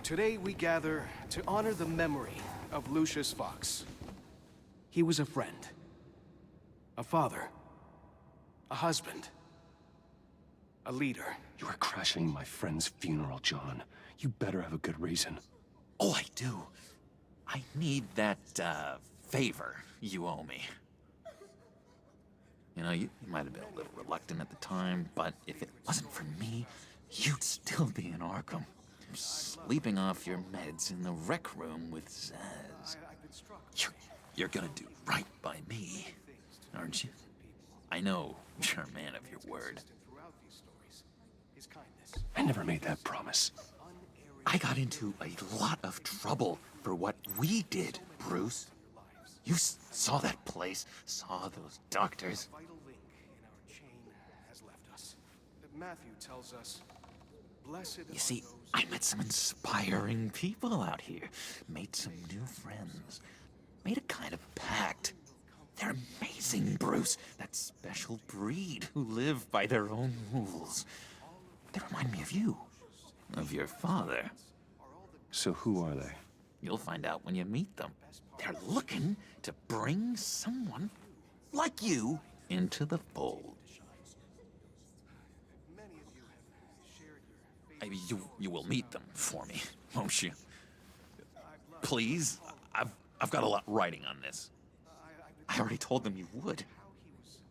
Today we gather to honor the memory of Lucius Fox. He was a friend, a father, a husband, a leader. You are crashing my friend's funeral, John. You better have a good reason. Oh, I do. I need that, favor you owe me. You know, you might have been a little reluctant at the time, but if it wasn't for me, you'd still be in Arkham. Sleeping off your meds in the rec room with Zaz. You're gonna do right by me, aren't you? I know you're a man of your word. And never made that promise. I got into a lot of trouble for what we did, Bruce. You saw that place, saw those doctors. Vital link in our chain has left us. Matthew tells us, blessed You see, I met some inspiring people out here. Made some new friends. Made a kind of pact. They're amazing, Bruce. That special breed who live by their own rules. They remind me of you. Of your father. So who are they? You'll find out when you meet them. They're looking to bring someone like you into the fold. You will meet them for me, won't you? Please, I've got a lot writing on this. I already told them you would.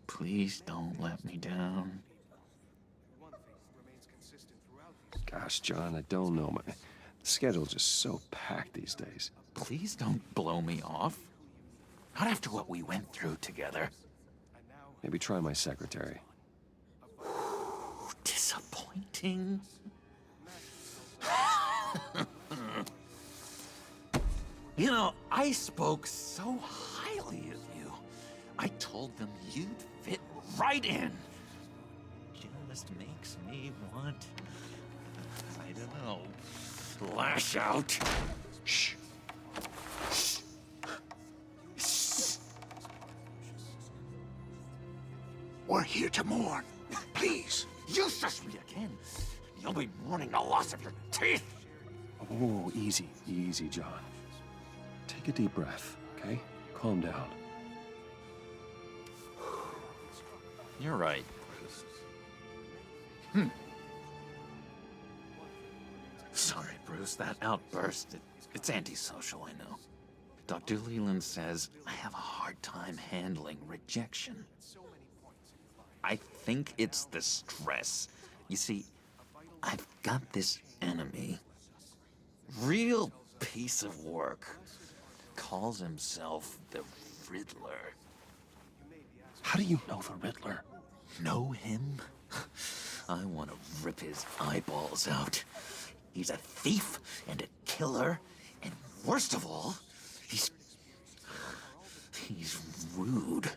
Please don't let me down. Gosh, John, I don't know. My schedule's just so packed these days. Please don't blow me off. Not after what we went through together. Maybe try my secretary. Disappointing. You know, I spoke so highly of you. I told them you'd fit right in. Just makes me want, I don't know, lash out. Shh. Shh. Shh. We're here to mourn. Please. You shush me again. You'll be mourning the loss of your teeth. Oh, easy, easy, John. Take a deep breath, okay? Calm down. You're right, Bruce. Sorry, Bruce, that outburst, it's antisocial, I know. Dr. Leland says I have a hard time handling rejection. I think it's the stress. You see, I've got this enemy. Real piece of work. Calls himself the Riddler. How do you know the Riddler? Know him? I want to rip his eyeballs out. He's a thief and a killer, and worst of all, he's rude.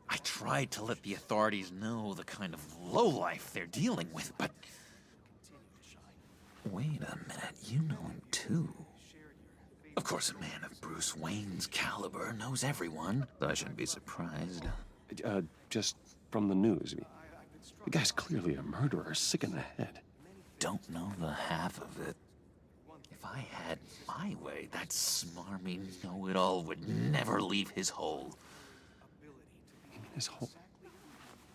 I tried to let the authorities know the kind of lowlife they're dealing with, but... Wait a minute, you know him too. Of course, a man of Bruce Wayne's caliber knows everyone, so I shouldn't be surprised. Just from the news. I mean, the guy's clearly a murderer, sick in the head. Don't know the half of it. If I had my way, that smarmy know-it-all would never leave his hole. His hole?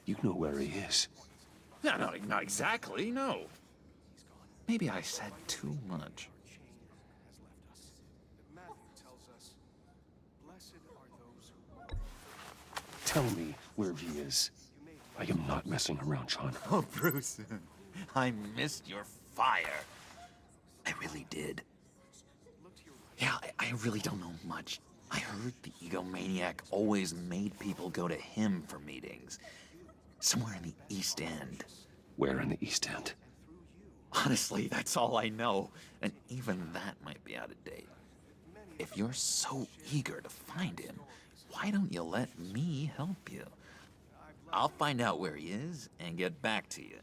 You know where he is. No, not exactly, no. Maybe I said too much. Tell me where he is. I am not messing around, Sean. Oh, Bruce, I missed your fire. I really did. Yeah, I really don't know much. I heard the egomaniac always made people go to him for meetings. Somewhere in the East End. Where in the East End? Honestly, that's all I know. And even that might be out of date. If you're so eager to find him, why don't you let me help you? I'll find out where he is and get back to you.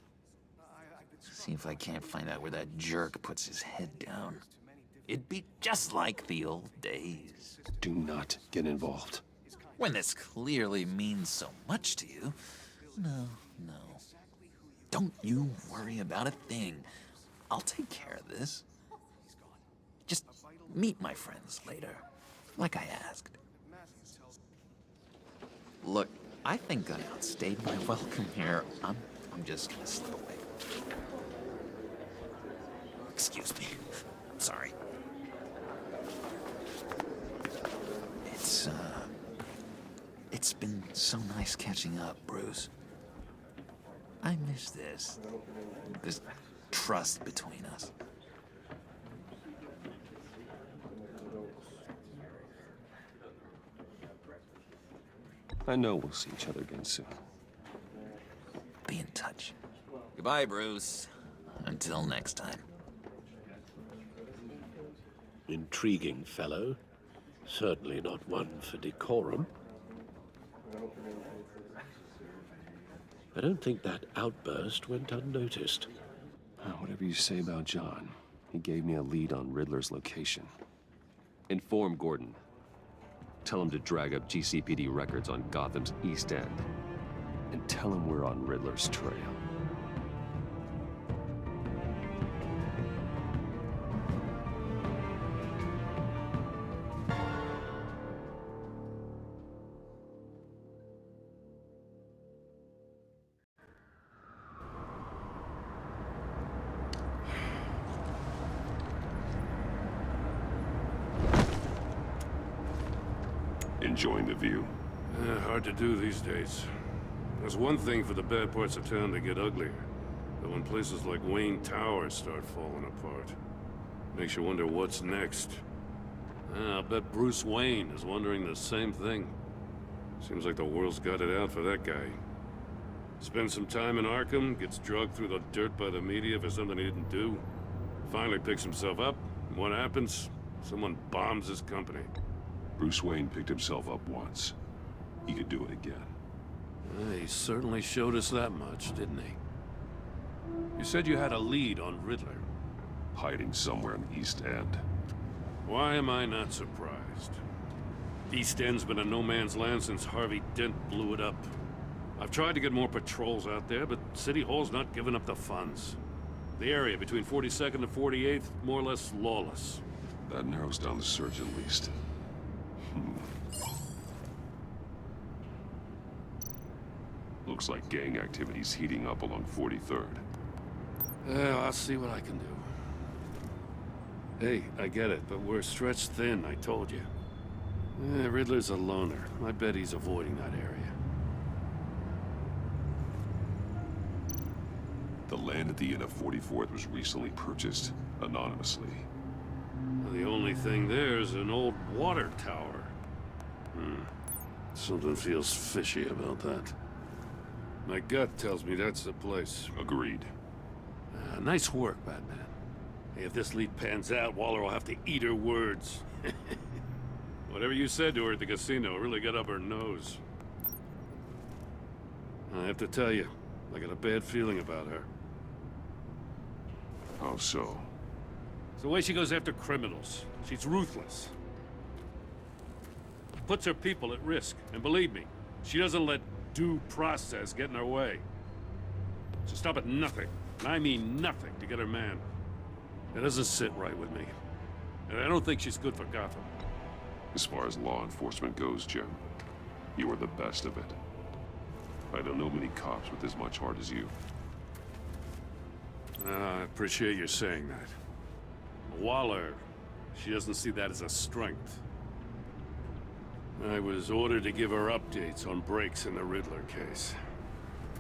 See if I can't find out where that jerk puts his head down. It'd be just like the old days. Do not get involved. When this clearly means so much to you. No. Don't you worry about a thing. I'll take care of this. Just meet my friends later, like I asked. Look, I think I outstayed my welcome here. I'm just gonna slip away. Excuse me. I'm sorry. It's been so nice catching up, Bruce. I miss this trust between us. I know we'll see each other again soon. Be in touch. Goodbye, Bruce. Until next time. Intriguing fellow. Certainly not one for decorum. I don't think that outburst went unnoticed. Whatever you say about John, he gave me a lead on Riddler's location. Inform Gordon. Tell him to drag up GCPD records on Gotham's East End. And tell him we're on Riddler's trail. Enjoying the view? Hard to do these days. There's one thing for the bad parts of town to get uglier. But when places like Wayne Tower start falling apart, makes you wonder what's next. I'll bet Bruce Wayne is wondering the same thing. Seems like the world's got it out for that guy. Spends some time in Arkham, gets drugged through the dirt by the media for something he didn't do. Finally picks himself up, and what happens? Someone bombs his company. Bruce Wayne picked himself up once. He could do it again. He certainly showed us that much, didn't he? You said you had a lead on Riddler. Hiding somewhere in the East End. Why am I not surprised? East End's been a no-man's land since Harvey Dent blew it up. I've tried to get more patrols out there, but City Hall's not giving up the funds. The area between 42nd and 48th, more or less lawless. That narrows down the search at least. Looks like gang activity's heating up along 43rd. Yeah, I'll see what I can do. Hey, I get it, but we're stretched thin, I told you. Riddler's a loner. I bet he's avoiding that area. The land at the end of 44th was recently purchased, anonymously. The only thing there is an old water tower. Something feels fishy about that. My gut tells me that's the place. Agreed. Nice work, Batman. Hey, if this lead pans out, Waller will have to eat her words. Whatever you said to her at the casino really got up her nose. I have to tell you, I got a bad feeling about her. How so? It's the way she goes after criminals. She's ruthless. Puts her people at risk. And believe me, she doesn't let due process get in her way. She'll stop at nothing, and I mean nothing, to get her man. It doesn't sit right with me. And I don't think she's good for Gotham. As far as law enforcement goes, Jim, you are the best of it. I don't know many cops with as much heart as you. I appreciate you saying that. Waller, she doesn't see that as a strength. I was ordered to give her updates on breaks in the Riddler case.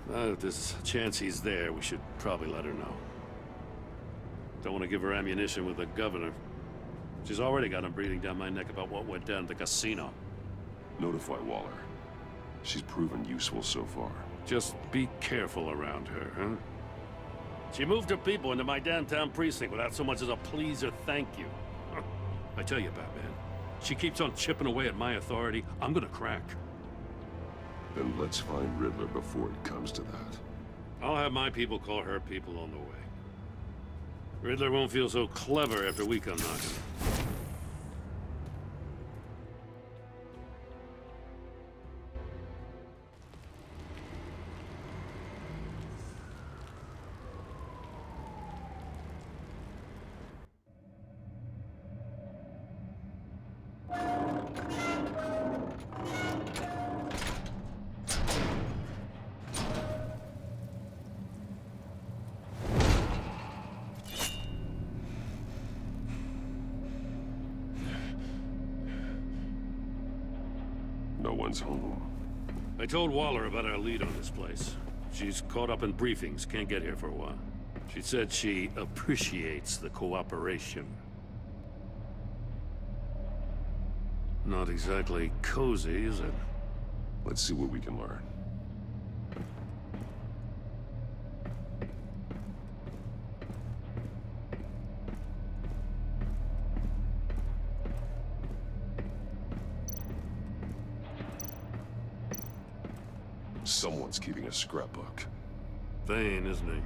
If there's a chance he's there, we should probably let her know. Don't want to give her ammunition with the governor. She's already got him breathing down my neck about what went down at the casino. Notify Waller. She's proven useful so far. Just be careful around her, huh? She moved her people into my downtown precinct without so much as a please or thank you. I tell you, Batman, she keeps on chipping away at my authority, I'm gonna crack. Then let's find Riddler before it comes to that. I'll have my people call her people on the way. Riddler won't feel so clever after we come knocking. No one's home. I told Waller about our lead on this place. She's caught up in briefings, can't get here for a while. She said she appreciates the cooperation. Not exactly cozy, is it? Let's see what we can learn. Someone's keeping a scrapbook. Vain, isn't he?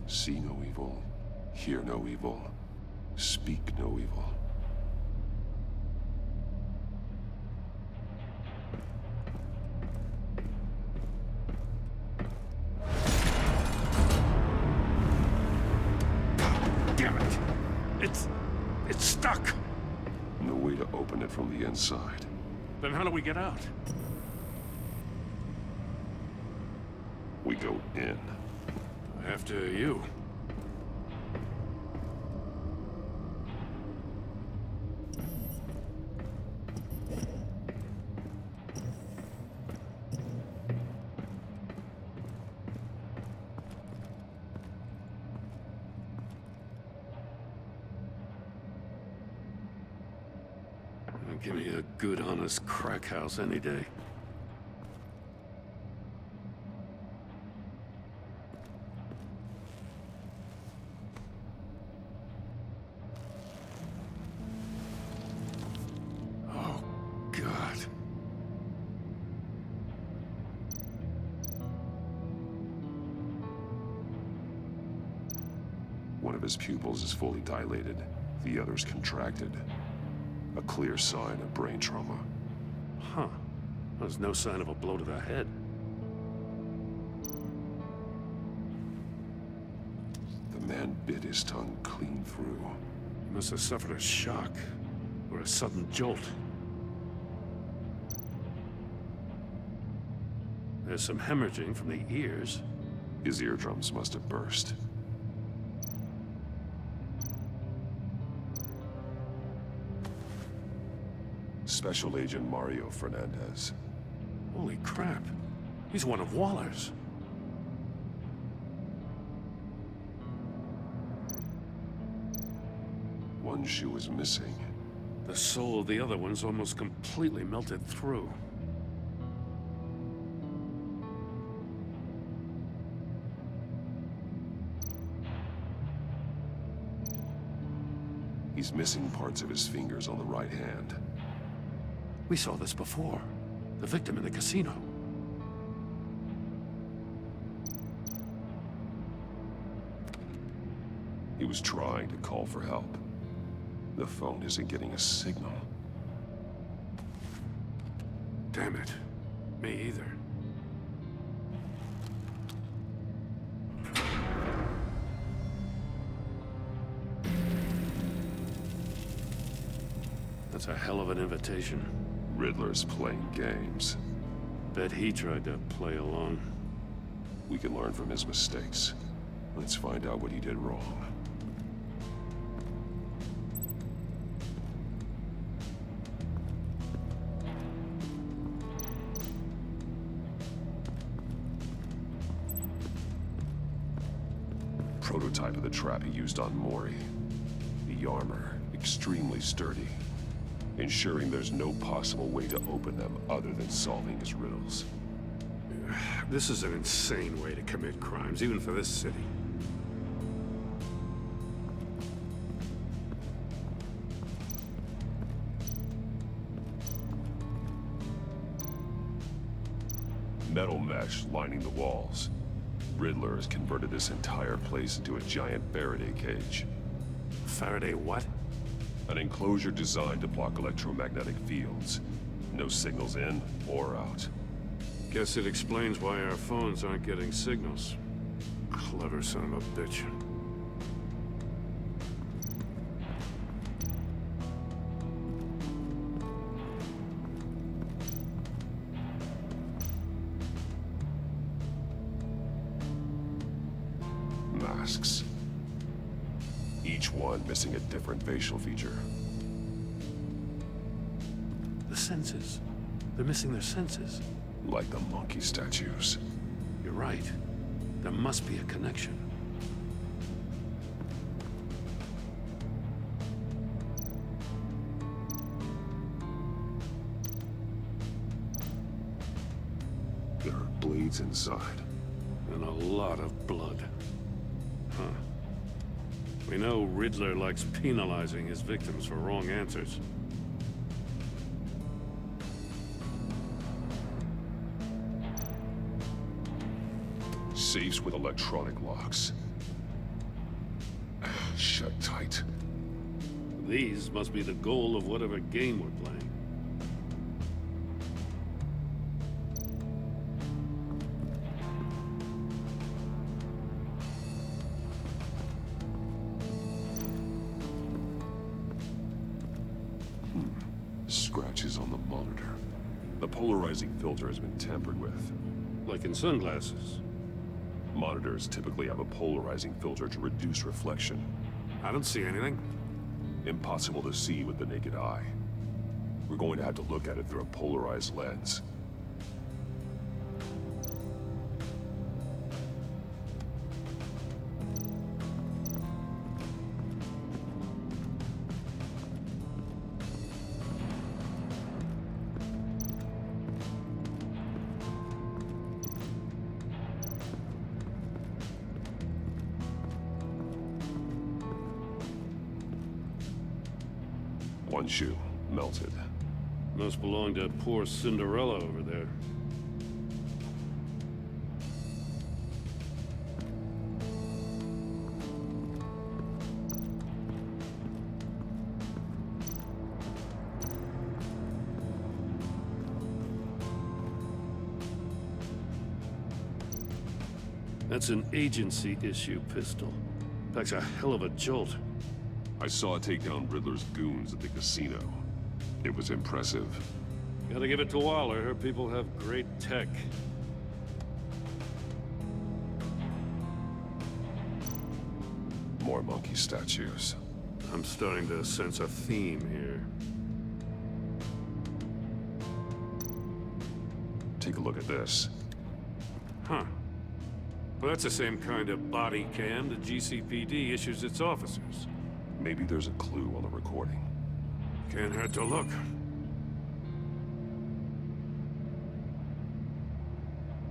See no evil, hear no evil, speak no evil. Damn it! It's stuck! No way to open it from the inside. Then how do we get out? We go in. After you. Give me a good, honest crack house any day. Oh, God. One of his pupils is fully dilated, the other's contracted. A clear sign of brain trauma. Huh. There's no sign of a blow to the head. The man bit his tongue clean through. He must have suffered a shock, or a sudden jolt. There's some hemorrhaging from the ears. His eardrums must have burst. Special Agent Mario Fernandez. Holy crap. He's one of Waller's. One shoe is missing. The soul of the other one's almost completely melted through. He's missing parts of his fingers on the right hand. We saw this before. The victim in the casino. He was trying to call for help. The phone isn't getting a signal. Damn it. Me either. That's a hell of an invitation. Riddler's playing games. Bet he tried to play along. We can learn from his mistakes. Let's find out what he did wrong. Prototype of the trap he used on Mori. The armor, extremely sturdy, ensuring there's no possible way to open them other than solving his riddles. This is an insane way to commit crimes, even for this city. Metal mesh lining the walls. Riddler has converted this entire place into a giant Faraday cage. Faraday what? An enclosure designed to block electromagnetic fields. No signals in or out. Guess it explains why our phones aren't getting signals. Clever son of a bitch. Masks. Each one missing a different facial feature. The senses. They're missing their senses. Like the monkey statues. You're right. There must be a connection. There are blades inside. And a lot of blood. Huh. We know Riddler likes penalizing his victims for wrong answers. Safes with electronic locks. Shut tight. These must be the goal of whatever game we're playing. Scratches on the monitor. The polarizing filter has been tampered with. Like in sunglasses. Monitors typically have a polarizing filter to reduce reflection. I don't see anything. Impossible to see with the naked eye. We're going to have to look at it through a polarized lens. One shoe, melted. Must belong to poor Cinderella over there. That's an agency issue pistol. Packs a hell of a jolt. I saw it take down Riddler's goons at the casino. It was impressive. Gotta give it to Waller. Her people have great tech. More monkey statues. I'm starting to sense a theme here. Take a look at this. Huh. Well, that's the same kind of body cam the GCPD issues its officers. Maybe there's a clue on the recording. Can't hurt to look.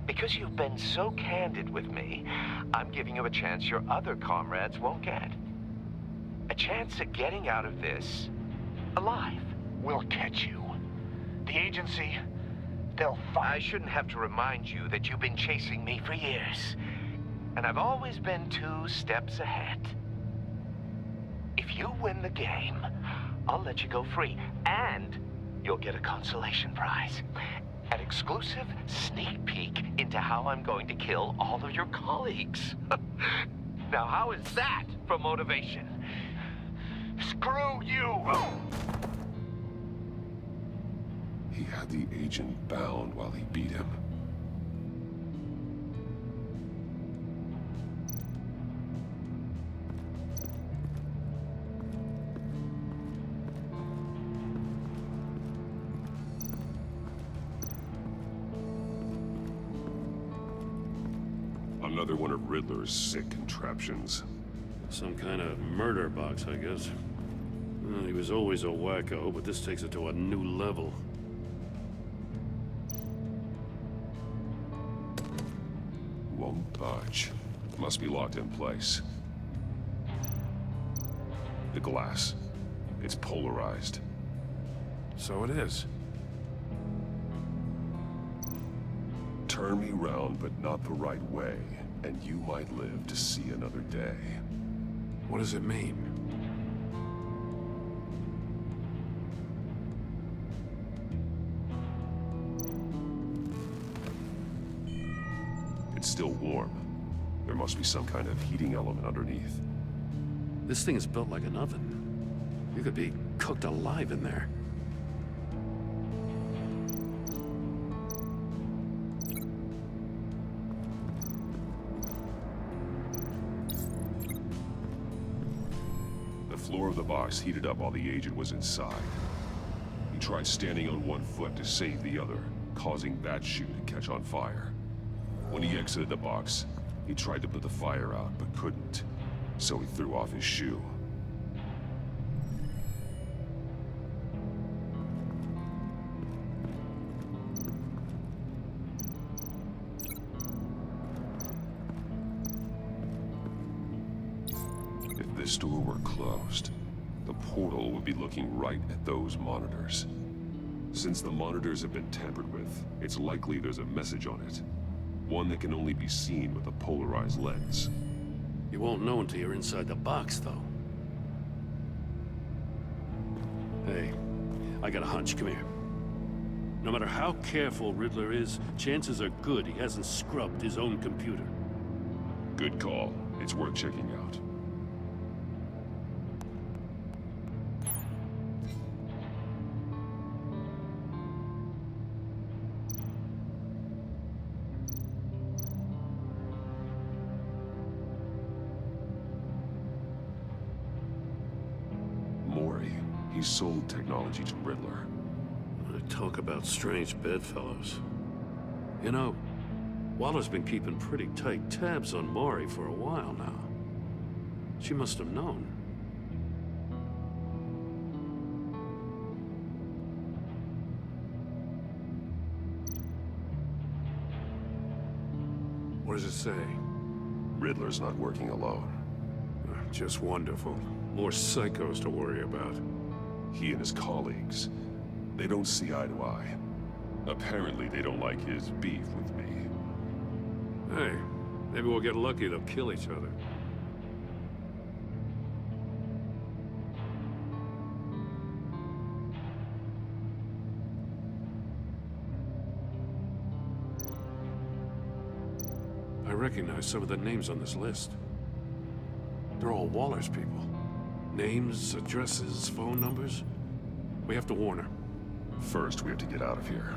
Because you've been so candid with me, I'm giving you a chance your other comrades won't get. A chance at getting out of this alive. We'll catch you. The agency, they'll find... I shouldn't have to remind you that you've been chasing me for years. And I've always been 2 steps ahead. If you win the game, I'll let you go free. And you'll get a consolation prize. An exclusive sneak peek into how I'm going to kill all of your colleagues. Now, how is that for motivation? Screw you! He had the agent bound while he beat him. Another one of Riddler's sick contraptions. Some kind of murder box, I guess. Well, he was always a wacko, but this takes it to a new level. Won't budge. Must be locked in place. The glass. It's polarized. So it is. Turn me round, but not the right way, and you might live to see another day. What does it mean? It's still warm. There must be some kind of heating element underneath. This thing is built like an oven. You could be cooked alive in there. The floor of the box heated up while the agent was inside. He tried standing on one foot to save the other, causing that shoe to catch on fire. When he exited the box, he tried to put the fire out, but couldn't, so he threw off his shoe. If this door were closed, the portal would be looking right at those monitors. Since the monitors have been tampered with, it's likely there's a message on it. One that can only be seen with a polarized lens. You won't know until you're inside the box, though. Hey, I got a hunch. Come here. No matter how careful Riddler is, chances are good he hasn't scrubbed his own computer. Good call. It's worth checking out. Mori. He sold technology to Riddler. Talk about strange bedfellows. You know, Waller's been keeping pretty tight tabs on Maury for a while now. She must have known. What does it say? Riddler's not working alone. Just wonderful. More psychos to worry about. He and his colleagues, they don't see eye to eye. Apparently they don't like his beef with me. Hey, maybe we'll get lucky. They'll kill each other. I recognize some of the names on this list. They're all Waller's people. Names, addresses, phone numbers. We have to warn her. First, we have to get out of here.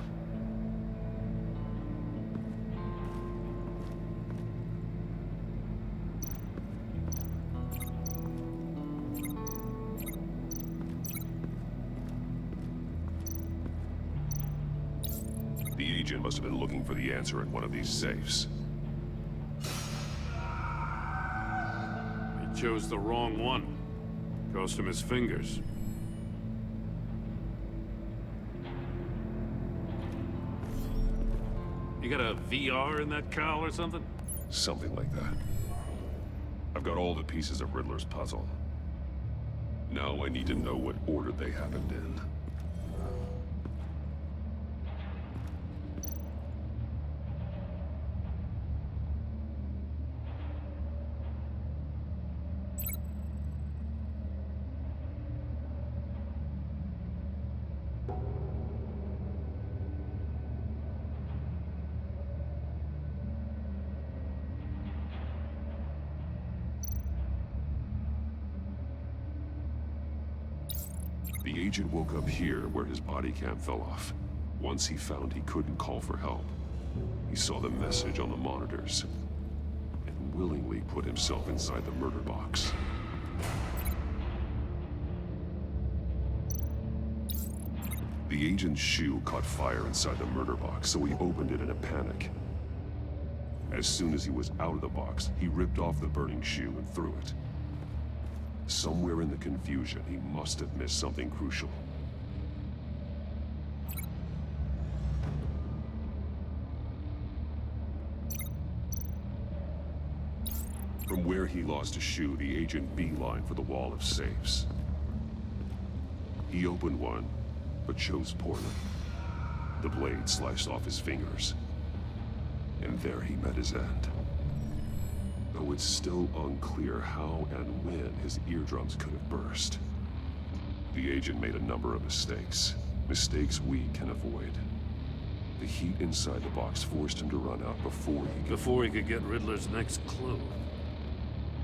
The agent must have been looking for the answer in one of these safes. He chose the wrong one. Cost him his fingers. You got a VR in that cowl or something? Something like that. I've got all the pieces of Riddler's puzzle. Now I need to know what order they happened in. The agent woke up here where his body cam fell off. Once he found he couldn't call for help, he saw the message on the monitors and willingly put himself inside the murder box. The agent's shoe caught fire inside the murder box, so he opened it in a panic. As soon as he was out of the box, he ripped off the burning shoe and threw it. Somewhere in the confusion, he must have missed something crucial. From where he lost a shoe, the agent beelined for the wall of safes. He opened one, but chose poorly. The blade sliced off his fingers, and there he met his end. Though it's still unclear how and when his eardrums could have burst. The agent made a number of mistakes. Mistakes we can avoid. The heat inside the box forced him to run out before he could get Riddler's next clue.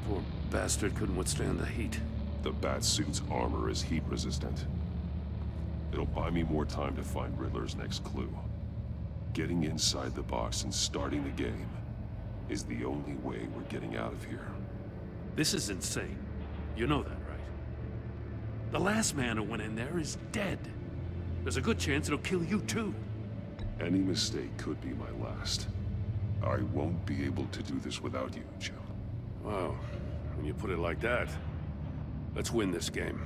Poor bastard couldn't withstand the heat. The Batsuit's armor is heat resistant. It'll buy me more time to find Riddler's next clue. Getting inside the box and starting the game is the only way we're getting out of here. This is insane. You know that, right? The last man who went in there is dead. There's a good chance it'll kill you too. Any mistake could be my last. I won't be able to do this without you, Jim. Wow, when you put it like that, let's win this game.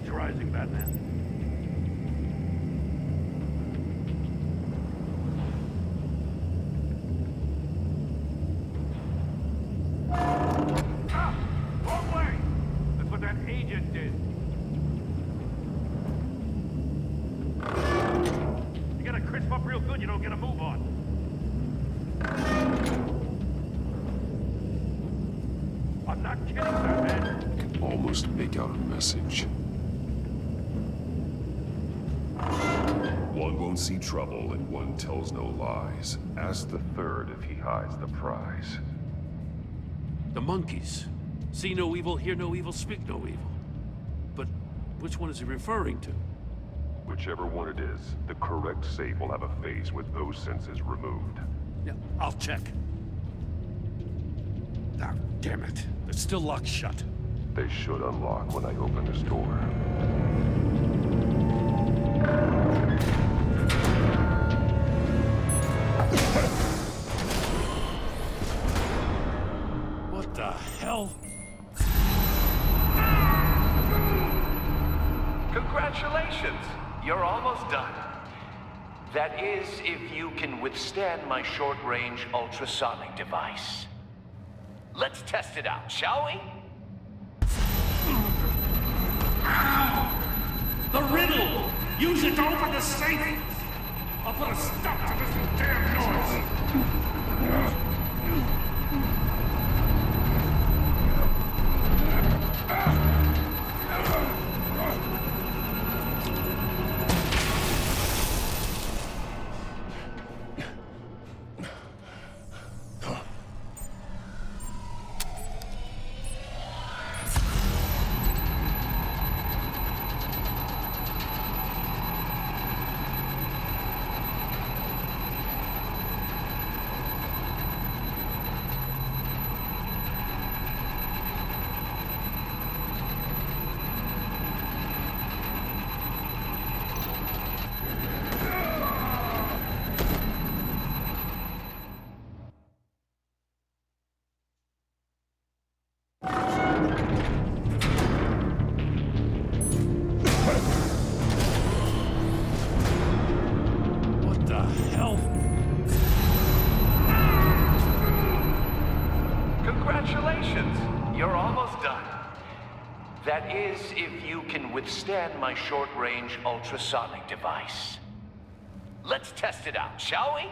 Rising, Batman. good you don't get a move on. I'm not kidding, Batman. I can almost make out a message. One won't see trouble and one tells no lies. Ask the third if he hides the prize. The monkeys. See no evil, hear no evil, speak no evil. But which one is he referring to? Whichever one it is, the correct safe will have a phase with those senses removed. Yeah, I'll check. Ah, damn it. It's still locked shut. They should unlock when I open this door. What the hell? Congratulations! You're almost done. That is, if you can withstand my short-range ultrasonic device. Let's test it out, shall we? The riddle! Use it to open the safe! I'll put a stop to this damn noise! Congratulations! You're almost done. That is, if you can withstand my short-range ultrasonic device. Let's test it out, shall we?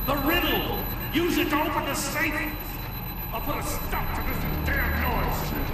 The riddle! Use it to open the safe! I'll put a stop to this damn noise!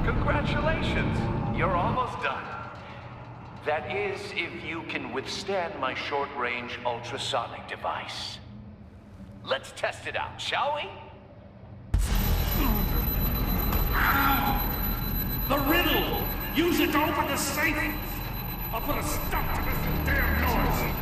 Congratulations! You're almost done. That is, if you can withstand my short-range ultrasonic device. Let's test it out, shall we? The riddle! Use it to open the safe! I'll put a stop to this damn noise!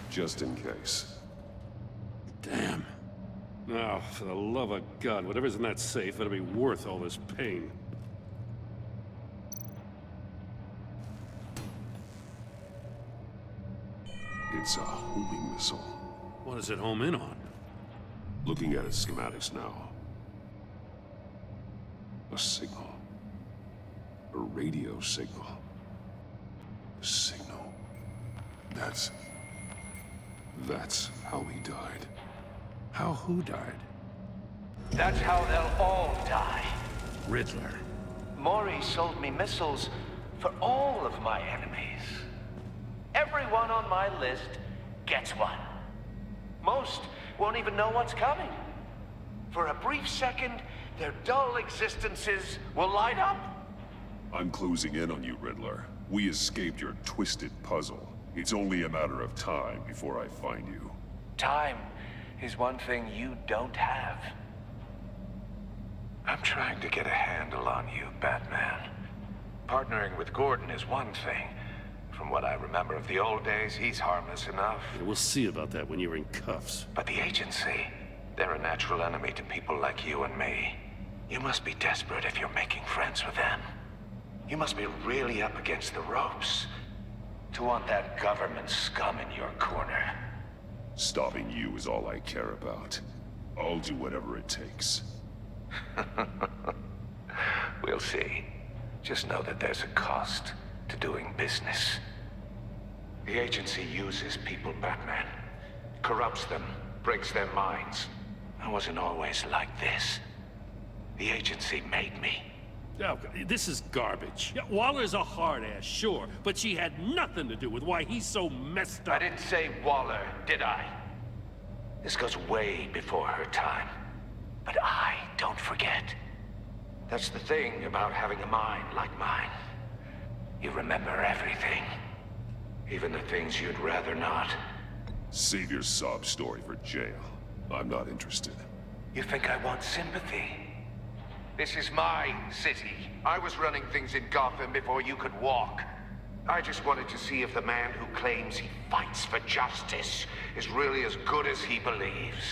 Just in case. Damn. Nah, Now, for the love of God, whatever's in that safe better be worth all this pain. It's a homing missile. What does it home in on? Looking at its schematics now. A signal. A radio signal. A signal. That's how he died. How who died? That's how they'll all die. Riddler. Maury sold me missiles for all of my enemies. Everyone on my list gets one. Most won't even know what's coming. For a brief second, their dull existences will light up. I'm closing in on you, Riddler. We escaped your twisted puzzle. It's only a matter of time before I find you. Time is one thing you don't have. I'm trying to get a handle on you, Batman. Partnering with Gordon is one thing. From what I remember of the old days, he's harmless enough. Yeah, we'll see about that when you're in cuffs. But the agency, they're a natural enemy to people like you and me. You must be desperate if you're making friends with them. You must be really up against the ropes to want that government scum in your corner. Stopping you is all I care about. I'll do whatever it takes. We'll see. Just know that there's a cost to doing business. The agency uses people, Batman. Corrupts them, breaks their minds. I wasn't always like this. The agency made me. Oh, this is garbage. Yeah, Waller's a hard-ass, sure, but she had nothing to do with why he's so messed up. I didn't say Waller, did I? This goes way before her time. But I don't forget. That's the thing about having a mind like mine. You remember everything. Even the things you'd rather not. Save your sob story for jail. I'm not interested. You think I want sympathy? This is my city. I was running things in Gotham before you could walk. I just wanted to see if the man who claims he fights for justice is really as good as he believes.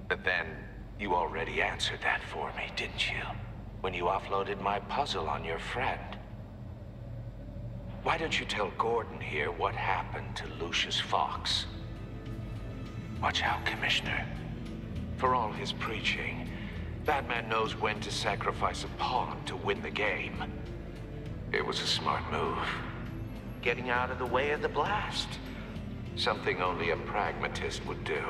But then, you already answered that for me, didn't you? When you offloaded my puzzle on your friend. Why don't you tell Gordon here what happened to Lucius Fox? Watch out, Commissioner. For all his preaching, Batman knows when to sacrifice a pawn to win the game. It was a smart move. Getting out of the way of the blast. Something only a pragmatist would do.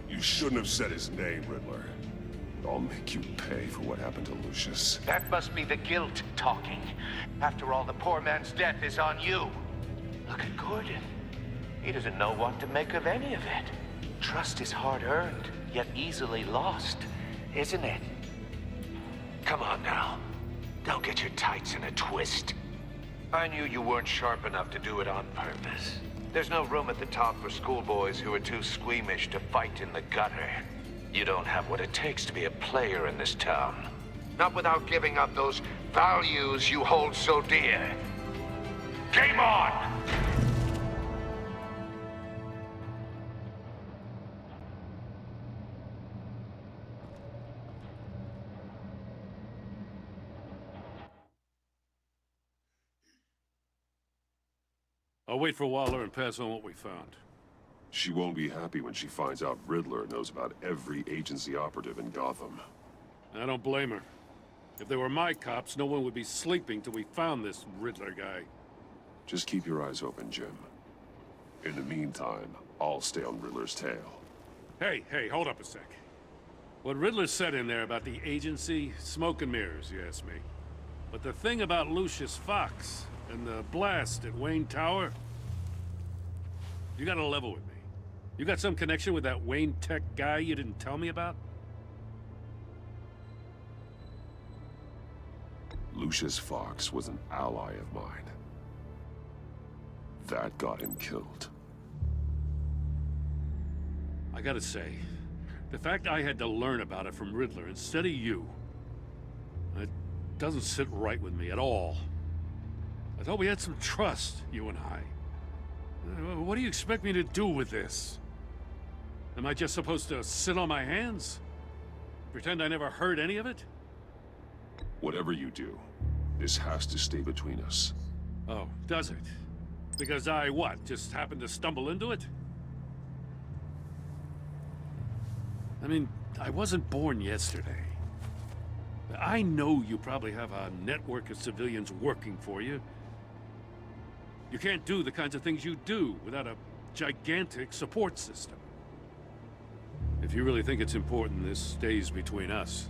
You shouldn't have said his name, Riddler. I'll make you pay for what happened to Lucius. That must be the guilt talking. After all, the poor man's death is on you. Look at Gordon. He doesn't know what to make of any of it. Trust is hard-earned, yet easily lost, isn't it? Come on now. Don't get your tights in a twist. I knew you weren't sharp enough to do it on purpose. There's no room at the top for schoolboys who are too squeamish to fight in the gutter. You don't have what it takes to be a player in this town. Not without giving up those values you hold so dear. Game on! I'll wait for Waller and pass on what we found. She won't be happy when she finds out Riddler knows about every agency operative in Gotham. I don't blame her. If they were my cops, no one would be sleeping till we found this Riddler guy. Just keep your eyes open, Jim. In the meantime, I'll stay on Riddler's tail. Hey, hold up a sec. What Riddler said in there about the agency, smoke and mirrors, you ask me. But the thing about Lucius Fox and the blast at Wayne Tower, you gotta level with me. You got some connection with that Wayne Tech guy you didn't tell me about? Lucius Fox was an ally of mine. That got him killed. I gotta say, the fact I had to learn about it from Riddler instead of you, it doesn't sit right with me at all. I thought we had some trust, you and I. What do you expect me to do with this? Am I just supposed to sit on my hands? Pretend I never heard any of it? Whatever you do, this has to stay between us. Oh, does it? Because I, what, just happened to stumble into it? I mean, I wasn't born yesterday. I know you probably have a network of civilians working for you. You can't do the kinds of things you do without a gigantic support system. If you really think it's important this stays between us,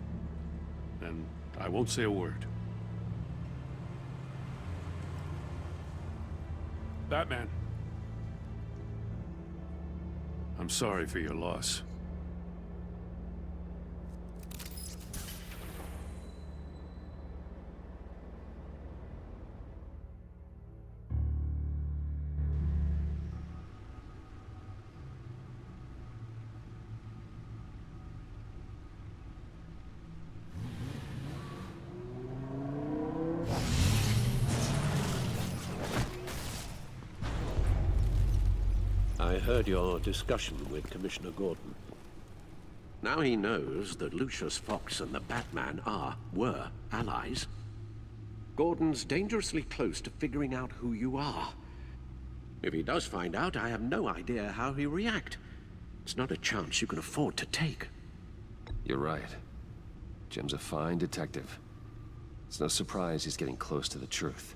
then I won't say a word. Batman. I'm sorry for your loss. I heard your discussion with Commissioner Gordon. Now he knows that Lucius Fox and the Batman were allies. Gordon's dangerously close to figuring out who you are. If he does find out, I have no idea how he'll react. It's not a chance you can afford to take. You're right. Jim's a fine detective. It's no surprise he's getting close to the truth.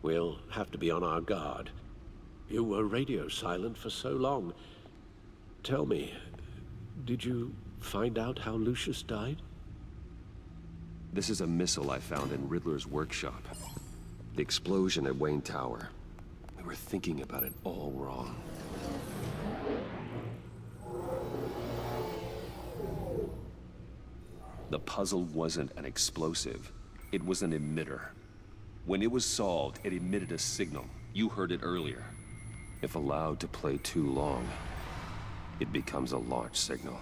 We'll have to be on our guard. You were radio silent for so long. Tell me, did you find out how Lucius died? This is a missile I found in Riddler's workshop. The explosion at Wayne Tower. We were thinking about it all wrong. The puzzle wasn't an explosive. It was an emitter. When it was solved, it emitted a signal. You heard it earlier. If allowed to play too long, it becomes a launch signal.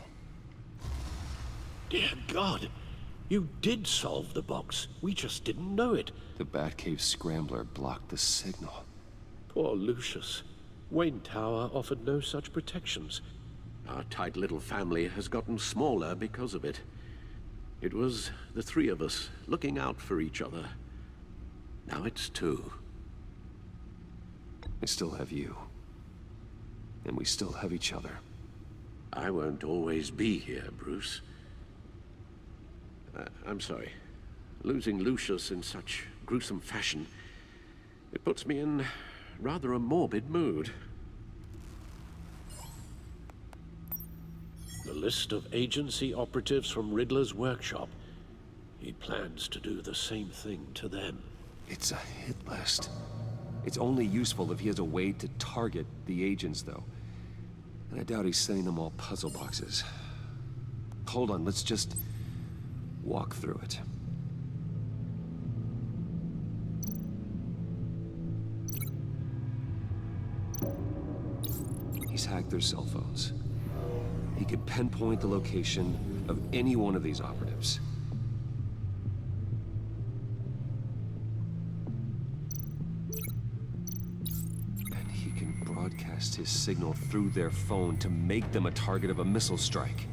Dear God, you did solve the box. We just didn't know it. The Batcave scrambler blocked the signal. Poor Lucius. Wayne Tower offered no such protections. Our tight little family has gotten smaller because of it. It was the three of us looking out for each other. Now it's two. We still have you. And we still have each other. I won't always be here, Bruce. I'm sorry. Losing Lucius in such gruesome fashion, it puts me in rather a morbid mood. The list of agency operatives from Riddler's workshop. He plans to do the same thing to them. It's a hit list. It's only useful if he has a way to target the agents, though. And I doubt he's sending them all puzzle boxes. Hold on, let's just walk through it. He's hacked their cell phones. He could pinpoint the location of any one of these operatives. And he can broadcast his signal through their phone to make them a target of a missile strike.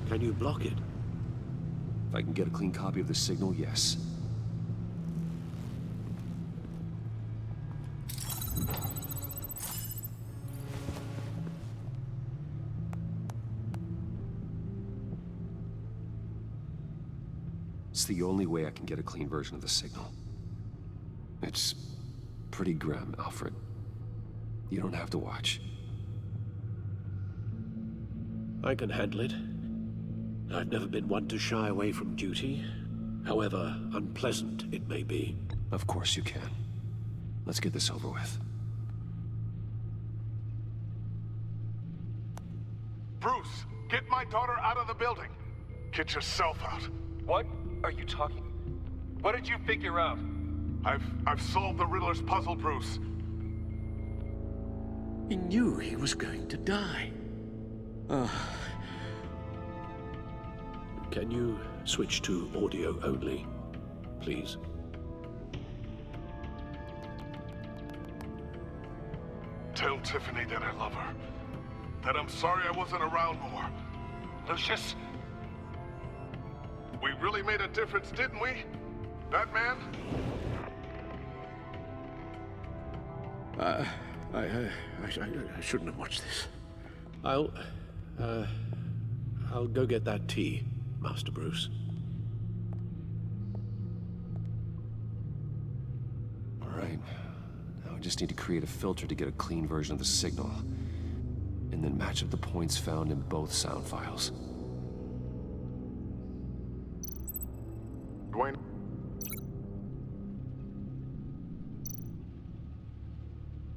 Can you block it? If I can get a clean copy of the signal, yes. It's the only way I can get a clean version of the signal. It's pretty grim, Alfred. You don't have to watch. I can handle it. I've never been one to shy away from duty, however unpleasant it may be. Of course you can. Let's get this over with. Bruce, get my daughter out of the building. Get yourself out. What are you talking? What did you figure out? I've solved the Riddler's puzzle, Bruce. He knew he was going to die. Can you switch to audio only, please? Tiffany that I love her. That I'm sorry I wasn't around more. Lucius? We really made a difference, didn't we? Batman? I shouldn't have watched this. I'll go get that tea, Master Bruce. All right. Now I just need to create a filter to get a clean version of the signal. And then match up the points found in both sound files. Dwayne?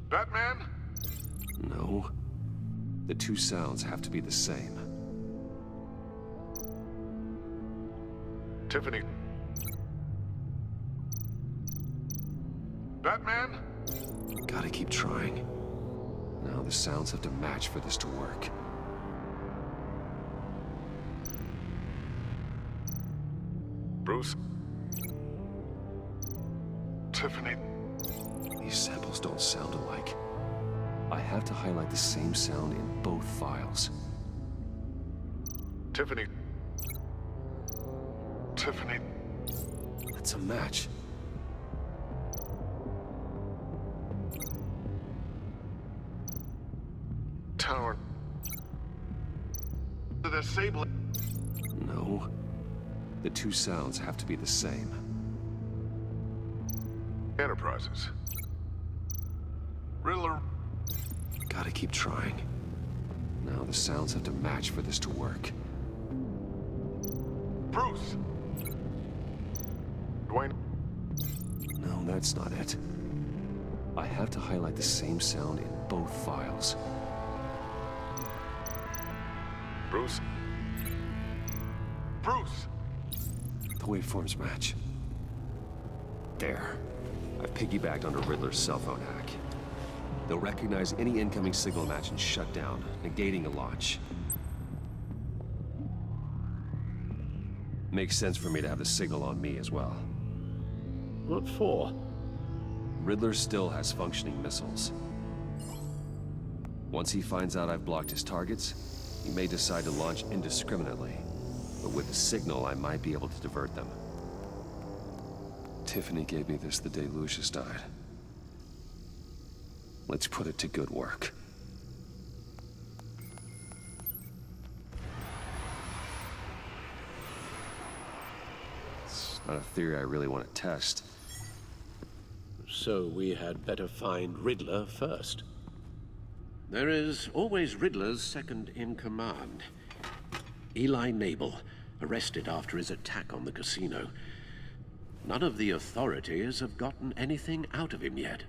Batman? No. The two sounds have to be the same. Tiffany? Batman? Gotta keep trying. Now the sounds have to match for this to work. Bruce? Tiffany? These samples don't sound alike. I have to highlight the same sound in both files. Tiffany? Tiffany? It's a match. Tower. The Sable. No. The two sounds have to be the same. Enterprises. Riddler. Gotta keep trying. Now the sounds have to match for this to work. Bruce. Dwayne. No, that's not it. I have to highlight the same sound in both files. Bruce. Bruce. The waveforms match. There. I've piggybacked onto Riddler's cell phone hack. They'll recognize any incoming signal match and shut down, negating a launch. Makes sense for me to have the signal on me as well. What for? Riddler still has functioning missiles. Once he finds out I've blocked his targets, he may decide to launch indiscriminately. But with the signal, I might be able to divert them. Tiffany gave me this the day Lucius died. Let's put it to good work. It's not a theory I really want to test. So we had better find Riddler first. There is always Riddler's second in command. Eli Nabel, arrested after his attack on the casino. None of the authorities have gotten anything out of him yet.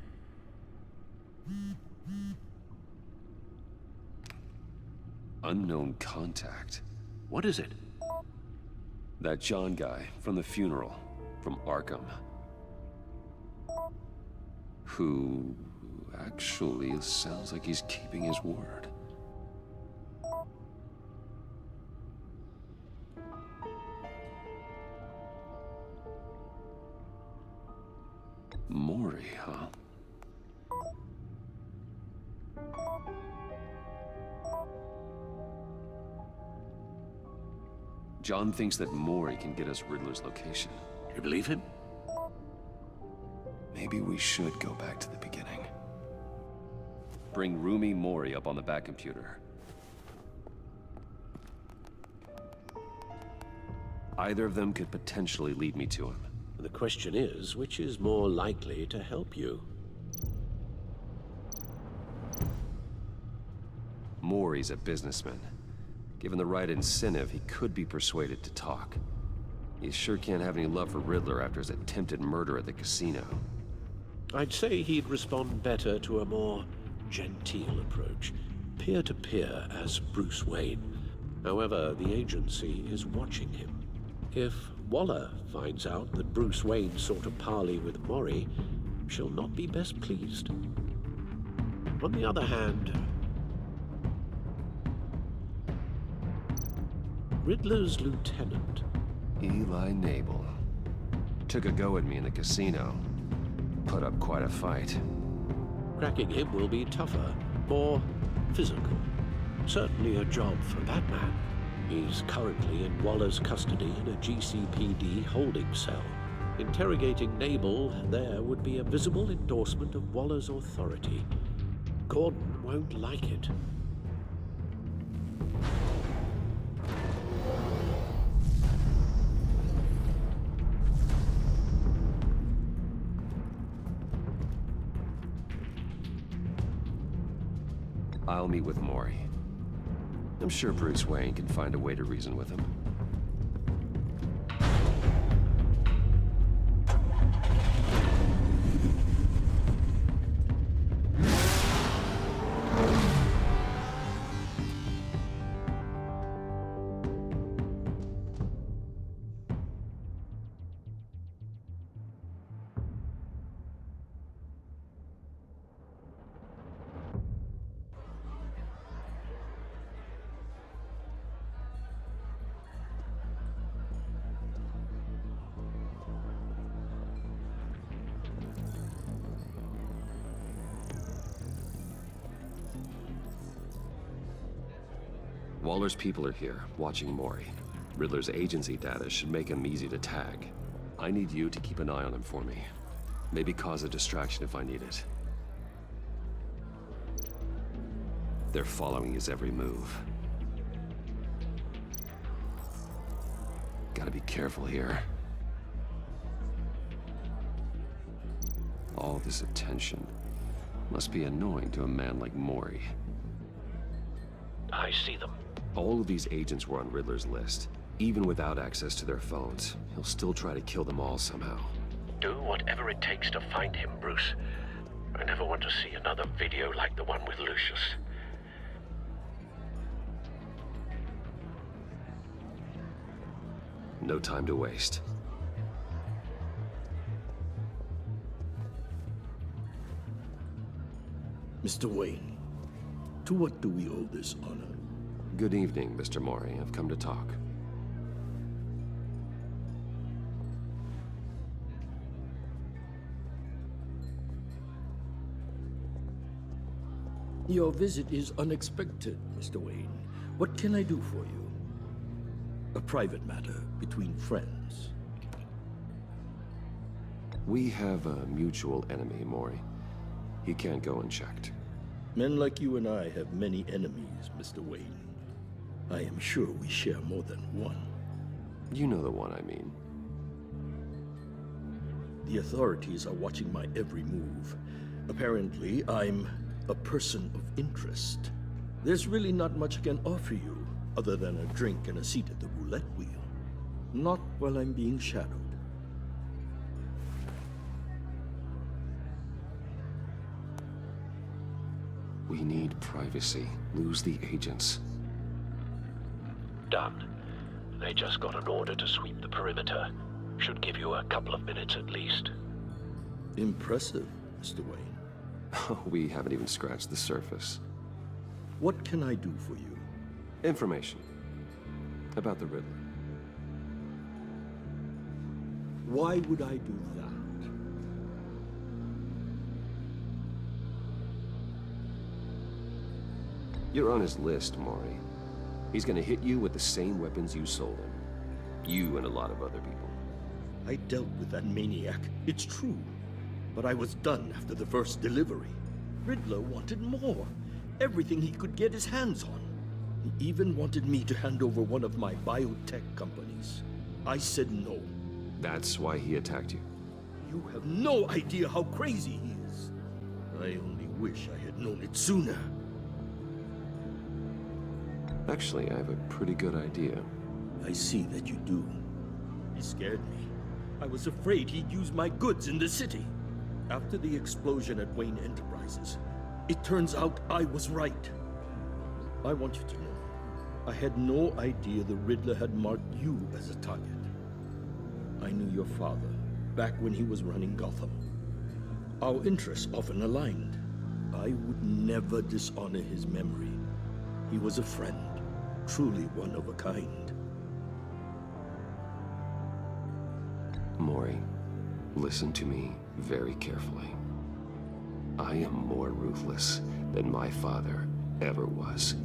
Unknown contact. What is it? That John guy from the funeral, from Arkham. Who actually sounds like he's keeping his word. Maury, huh? John thinks that Maury can get us Riddler's location. You believe him? Maybe we should go back to the beginning. Bring Roomy Maury up on the back computer. Either of them could potentially lead me to him. The question is, which is more likely to help you? Maury's a businessman. Given the right incentive, he could be persuaded to talk. He sure can't have any love for Riddler after his attempted murder at the casino. I'd say he'd respond better to a more genteel approach, peer-to-peer as Bruce Wayne. However, the agency is watching him. If Waller finds out that Bruce Wayne sought a parley with Maury, she'll not be best pleased. On the other hand, Riddler's lieutenant, Eli Nabel, took a go at me in the casino. Put up quite a fight. Cracking him will be tougher. More physical. Certainly a job for Batman. He's currently in Waller's custody in a GCPD holding cell. Interrogating Nabel there would be a visible endorsement of Waller's authority. Gordon won't like it. I'll meet with Maury. I'm sure Bruce Wayne can find a way to reason with him. Waller's people are here, watching Maury. Riddler's agency data should make him easy to tag. I need you to keep an eye on him for me. Maybe cause a distraction if I need it. They're following his every move. Gotta be careful here. All this attention must be annoying to a man like Maury. I see them. All of these agents were on Riddler's list. Even without access to their phones, he'll still try to kill them all somehow. Do whatever it takes to find him, Bruce. I never want to see another video like the one with Lucius. No time to waste. Mr. Wayne, to what do we owe this honor? Good evening, Mr. Maury. I've come to talk. Your visit is unexpected, Mr. Wayne. What can I do for you? A private matter between friends. We have a mutual enemy, Maury. He can't go unchecked. Men like you and I have many enemies, Mr. Wayne. I am sure we share more than one. You know the one I mean. The authorities are watching my every move. Apparently, I'm a person of interest. There's really not much I can offer you, other than a drink and a seat at the roulette wheel. Not while I'm being shadowed. We need privacy. Lose the agents. Done. They just got an order to sweep the perimeter. Should give you a couple of minutes at least. Impressive, Mr. Wayne. We haven't even scratched the surface. What can I do for you? Information. About the Riddler. Why would I do that? You're on his list, Maury. He's gonna hit you with the same weapons you sold him. You and a lot of other people. I dealt with that maniac, it's true. But I was done after the first delivery. Riddler wanted more. Everything he could get his hands on. He even wanted me to hand over one of my biotech companies. I said no. That's why he attacked you? You have no idea how crazy he is. I only wish I had known it sooner. Actually, I have a pretty good idea. I see that you do. He scared me. I was afraid he'd use my goods in the city. After the explosion at Wayne Enterprises, it turns out I was right. I want you to know, I had no idea the Riddler had marked you as a target. I knew your father, back when he was running Gotham. Our interests often aligned. I would never dishonor his memory. He was a friend, truly one of a kind. Maury, listen to me very carefully. I am more ruthless than my father ever was.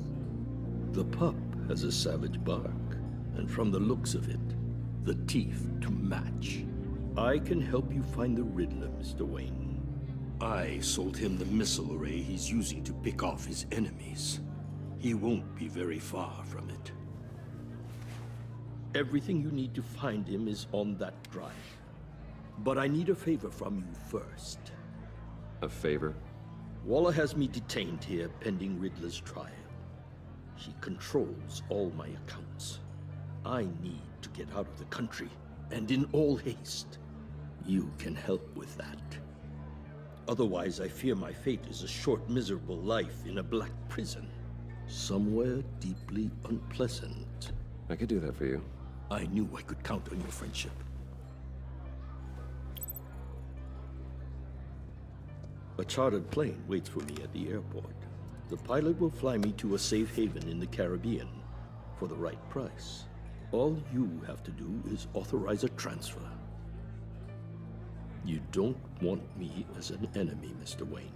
The pup has a savage bark, and from the looks of it, the teeth to match. I can help you find the Riddler, Mr. Wayne. I sold him the missile array he's using to pick off his enemies. He won't be very far from it. Everything you need to find him is on that drive. But I need a favor from you first. A favor? Waller has me detained here pending Riddler's trial. He controls all my accounts. I need to get out of the country, and in all haste. You can help with that. Otherwise, I fear my fate is a short, miserable life in a black prison. Somewhere deeply unpleasant. I could do that for you. I knew I could count on your friendship. A chartered plane waits for me at the airport. The pilot will fly me to a safe haven in the Caribbean for the right price. All you have to do is authorize a transfer. You don't want me as an enemy, Mr. Wayne.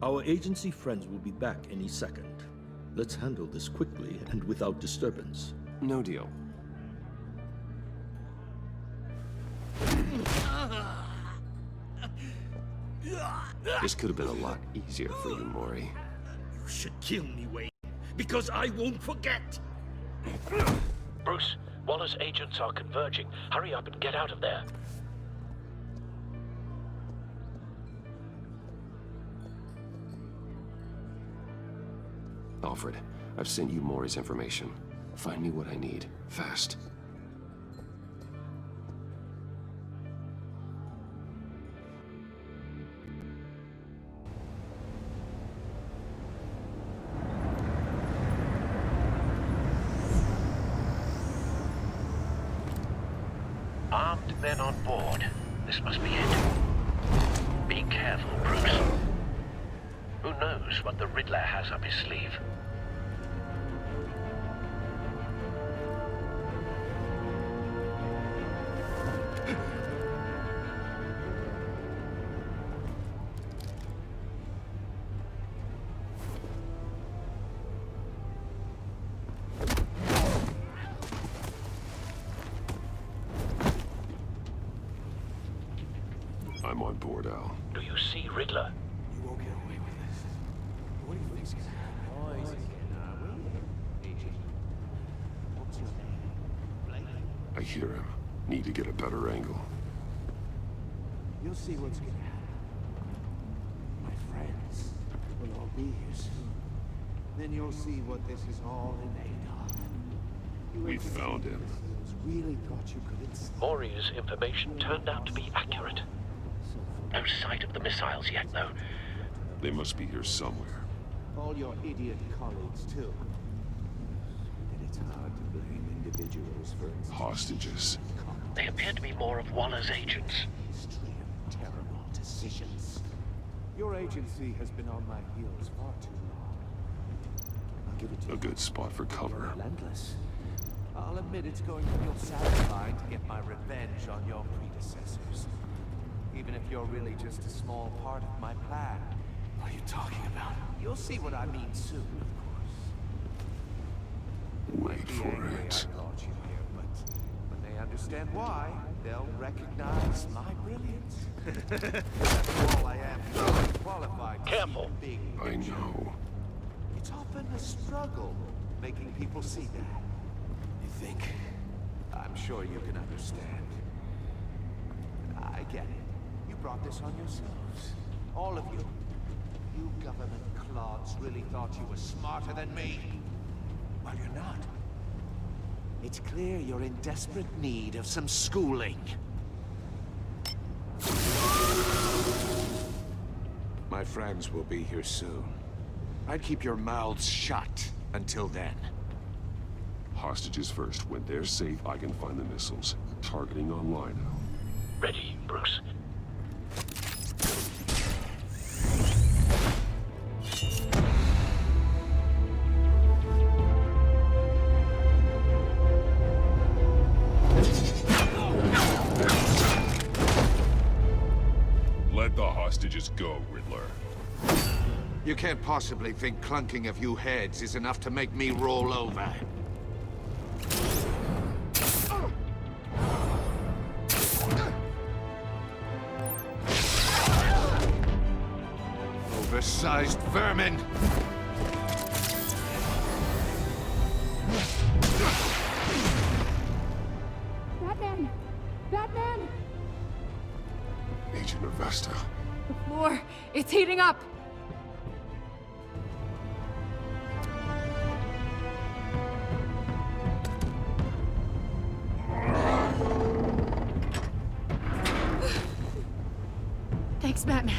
Our agency friends will be back any second. Let's handle this quickly and without disturbance. No deal. This could have been a lot easier for you, Maury. You should kill me, Wayne, because I won't forget! Bruce, Waller's agents are converging. Hurry up and get out of there. Alfred, I've sent you Maury's information. Find me what I need, fast. Armed men on board. This must be it. Be careful, Bruce. Who knows what the Riddler has up his sleeve? I'm on board, Al. Do you see Riddler? You won't get away with this. What do you think's gonna happen? What's your name? I hear him. Need to get a better angle. You'll see what's gonna happen. My friends will all be here soon. Then you'll see what this is all in aid of. We found him. Really thought you could install. Maury's information turned out to be accurate. No sight of the missiles yet, though. They must be here somewhere. All your idiot colleagues, too. And it's hard to blame individuals for Hostages. They appear to be more of Waller's agents. history of terrible decisions. Your agency has been on my heels far too long. I'll give it to you. A good spot for cover. Relentless. I'll admit it's going to feel satisfying to get my revenge on your predecessors. Even if you're really just a small part of my plan. What are you talking about? You'll see what I mean soon, of course. Wait for it. I brought you here, but when they understand why, they'll recognize my brilliance. After all, I am qualified to see the big I picture. know. It's often a struggle making people see that. You think? I'm sure you can understand. I get it. You brought this on yourselves. All of you. You government clods really thought you were smarter than me. Well, you're not. It's clear you're in desperate need of some schooling. My friends will be here soon. I'd keep your mouths shut until then. Hostages first. When they're safe, I can find the missiles. Targeting online now. Ready, Bruce. Let the Just go, Riddler. You can't possibly think clunking a few heads is enough to make me roll over. Oversized vermin! Batman! Batman! Agent Avesta. The floor, it's heating up! Thanks, Batman.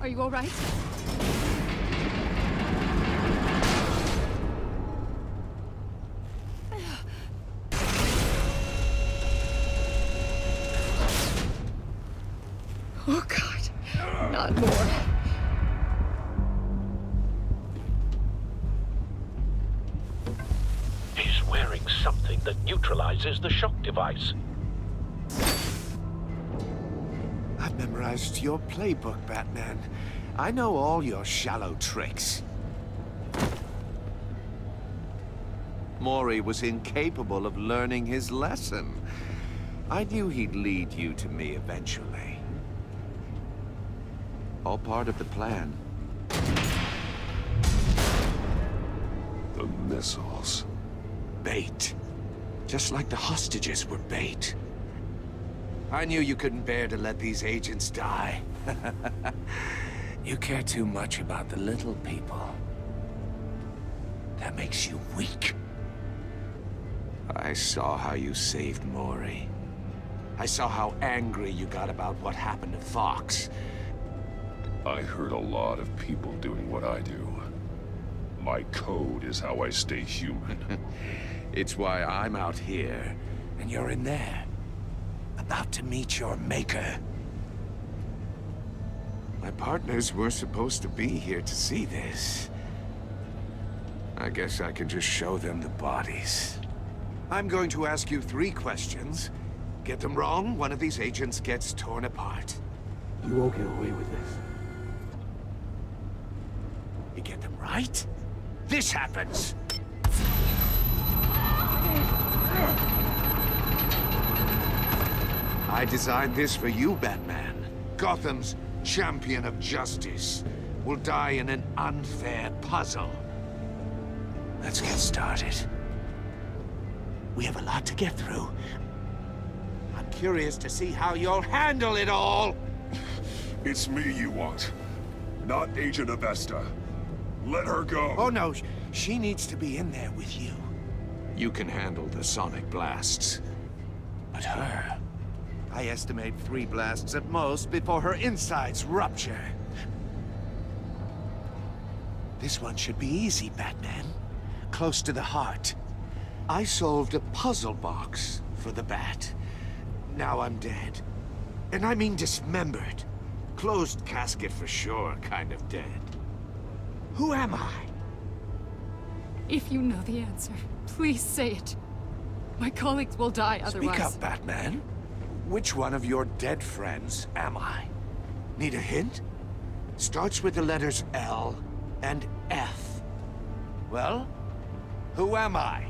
Are you all right? Oh, God. Not more. He's wearing something that neutralizes the shock device. I've memorized your playbook, Batman. I know all your shallow tricks. Mori was incapable of learning his lesson. I knew he'd lead you to me eventually. All part of the plan. The missiles. Bait. Just like the hostages were bait. I knew you couldn't bear to let these agents die. You care too much about the little people. That makes you weak. I saw how you saved Mori. I saw how angry you got about what happened to Fox. I heard a lot of people doing what I do. My code is how I stay human. It's why I'm out here, and you're in there. About to meet your maker. My partners were supposed to be here to see this. I guess I can just show them the bodies. I'm going to ask you 3 questions. Get them wrong, one of these agents gets torn apart. You won't get away with this. You get them right, this happens. I designed this for you, Batman. Gotham's champion of justice will die in an unfair puzzle. Let's get started. We have a lot to get through. I'm curious to see how you'll handle it all. It's me you want, not Agent Avesta. Let her go. Oh no, she needs to be in there with you. You can handle the sonic blasts. But her... I estimate 3 blasts at most before her insides rupture. This one should be easy, Batman. Close to the heart. I solved a puzzle box for the Bat. Now I'm dead. And I mean dismembered. Closed casket for sure, kind of dead. Who am I? If you know the answer, please say it. My colleagues will die otherwise. Speak up, Batman. Which one of your dead friends am I? Need a hint? Starts with the letters L and F. Well, who am I?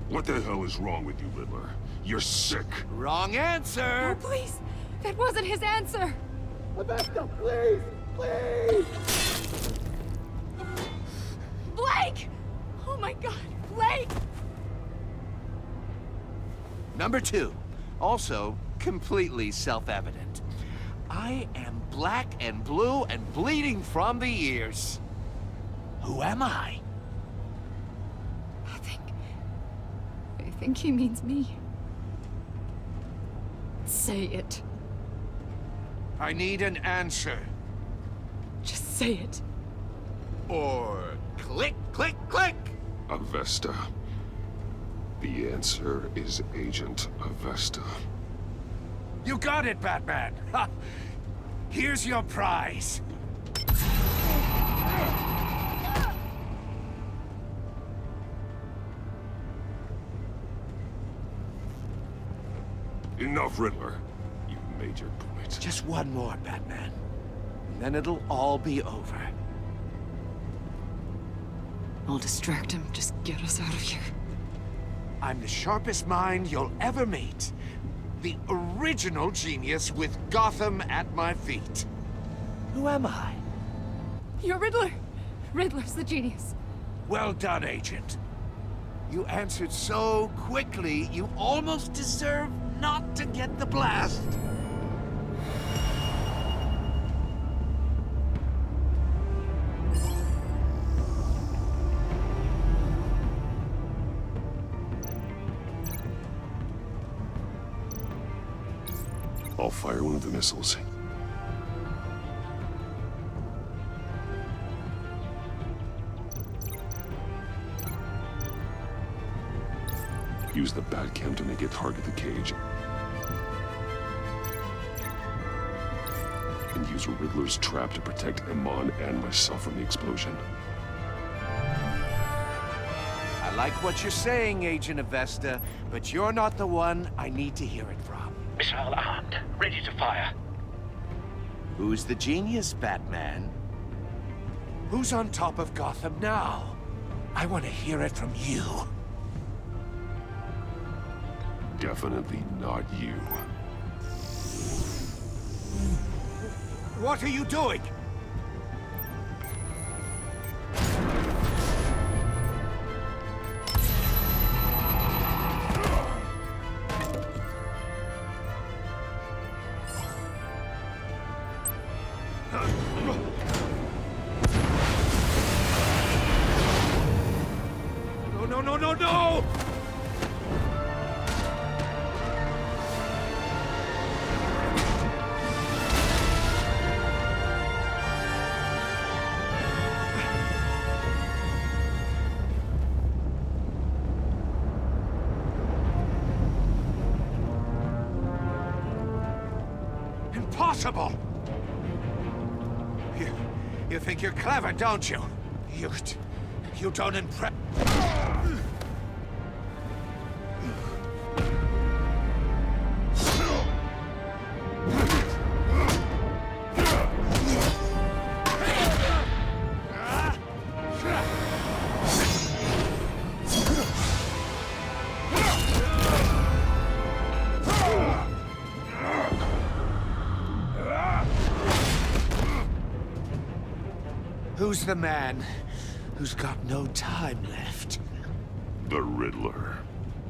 What the hell is wrong with you, Riddler? You're sick. Wrong answer! Oh, please! That wasn't his answer! Avesta, please! Please! Blake! Oh my God, Blake! Number 2. Also, completely self-evident. I am black and blue and bleeding from the ears. Who am I? I think he means me. Say it. I need an answer. Just say it. Or click, click, click! Avesta. The answer is Agent Avesta. You got it, Batman! Ha! Here's your prize. Enough, Riddler. You've made your point. Just one more, Batman. And then it'll all be over. I'll distract him. Just get us out of here. I'm the sharpest mind you'll ever meet. The original genius with Gotham at my feet. Who am I? You're Riddler. Riddler's the genius. Well done, Agent. You answered so quickly, you almost deserve not to get the blast. I'll fire one of the missiles. Use the Batcam to make it target the cage. And use Riddler's trap to protect Iman and myself from the explosion. I like what you're saying, Agent Avesta, but you're not the one I need to hear it from. Missile armed, ready to fire. Who's the genius, Batman? Who's on top of Gotham now? I want to hear it from you. Definitely not you. What are you doing? No! Impossible! You think you're clever, don't you? You don't impress... Who's the man who's got no time left? The Riddler.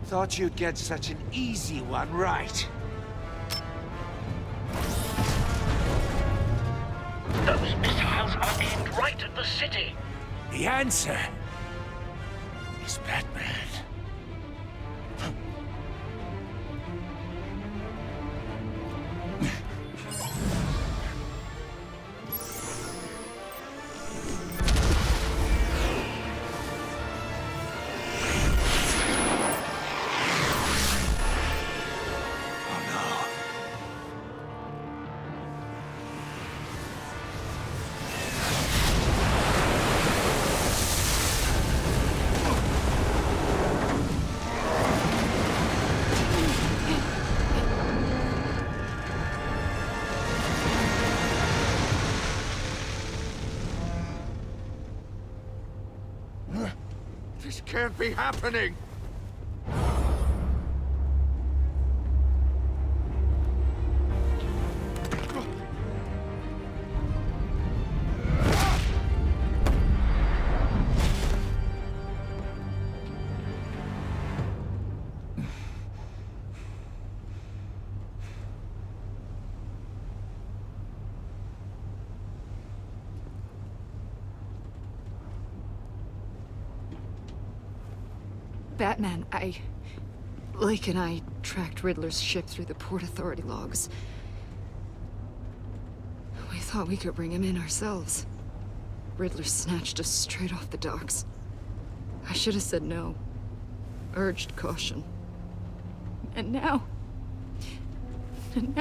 Thought you'd get such an easy one right. Those missiles are aimed right at the city. The answer is Batman. This can't be happening! Batman, Lake and I tracked Riddler's ship through the Port Authority logs. We thought we could bring him in ourselves. Riddler snatched us straight off the docks. I should have said no. Urged caution. And now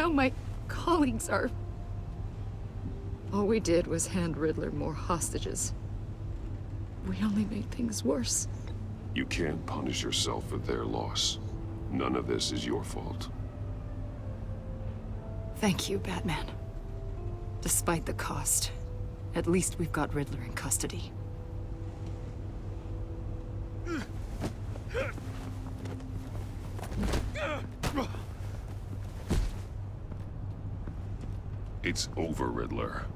my colleagues are... All we did was hand Riddler more hostages. We only made things worse. You can't punish yourself for their loss. None of this is your fault. Thank you, Batman. Despite the cost, at least we've got Riddler in custody. It's over, Riddler.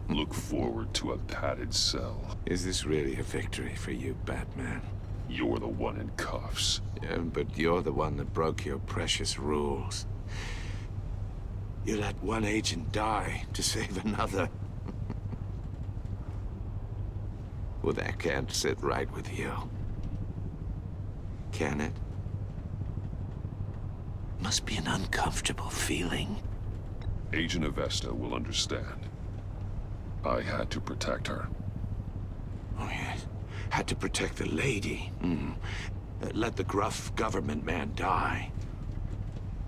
Look forward to a padded cell. Is this really a victory for you, Batman? You're the one in cuffs. Yeah, but you're the one that broke your precious rules. You let one agent die to save another. Well, that can't sit right with you. Can it? Must be an uncomfortable feeling. Agent Avesta will understand. I had to protect her. Oh, yes. Had to protect the lady. Let the gruff government man die.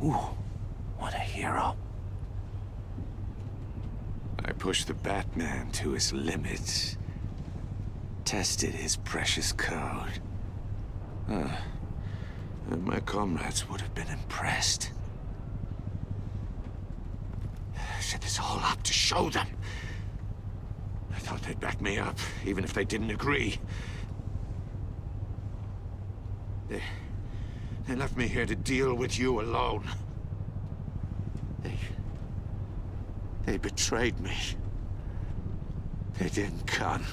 Ooh, what a hero. I pushed the Batman to his limits. Tested his precious code. My comrades would have been impressed. Set this all up to show them. I thought they'd back me up, even if they didn't agree. They left me here to deal with you alone. They betrayed me. They didn't come.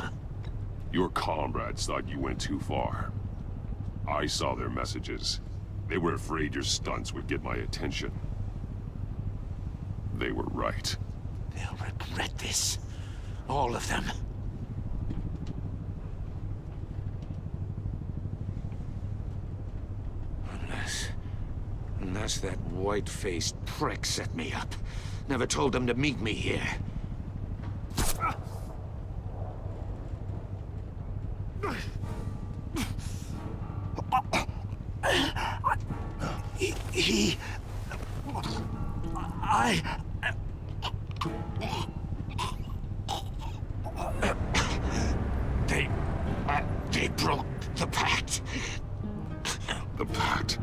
Your comrades thought you went too far. I saw their messages. They were afraid your stunts would get my attention. They were right. They'll regret this. All of them. Unless that white-faced prick set me up. Never told them to meet me here. They broke the pact. The pact?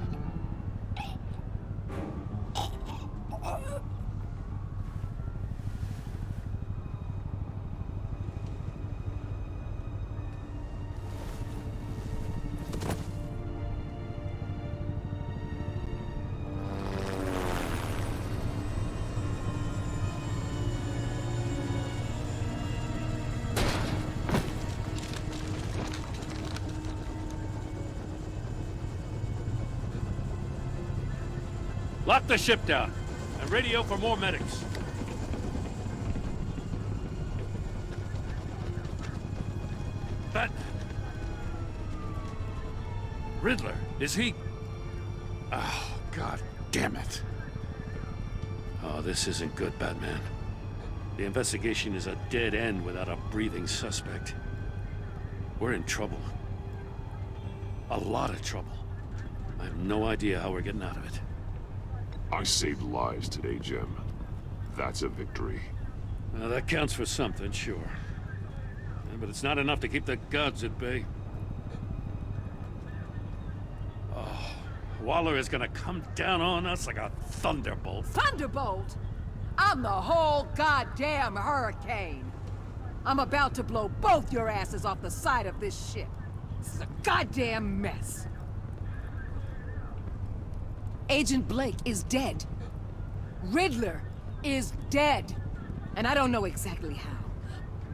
Lock the ship down and radio for more medics. But Riddler, is he? Oh, God damn it. Oh, this isn't good, Batman. The investigation is a dead end without a breathing suspect. We're in trouble. A lot of trouble. I have no idea how we're getting out of it. I saved lives today, Jim. That's a victory. Now, that counts for something, sure. Yeah, but it's not enough to keep the gods at bay. Oh, Waller is gonna come down on us like a thunderbolt. Thunderbolt? I'm the whole goddamn hurricane. I'm about to blow both your asses off the side of this ship. This is a goddamn mess. Agent Blake is dead. Riddler is dead. And I don't know exactly how.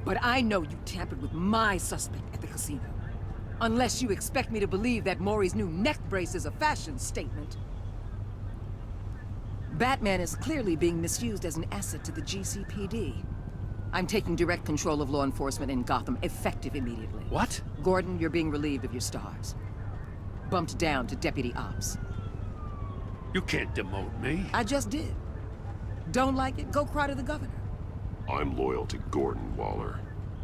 But I know you tampered with my suspect at the casino. Unless you expect me to believe that Maury's new neck brace is a fashion statement. Batman is clearly being misused as an asset to the GCPD. I'm taking direct control of law enforcement in Gotham, effective immediately. What? Gordon, you're being relieved of your stars. Bumped down to Deputy Ops. You can't demote me. I just did. Don't like it? Go cry to the governor. I'm loyal to Gordon, Waller.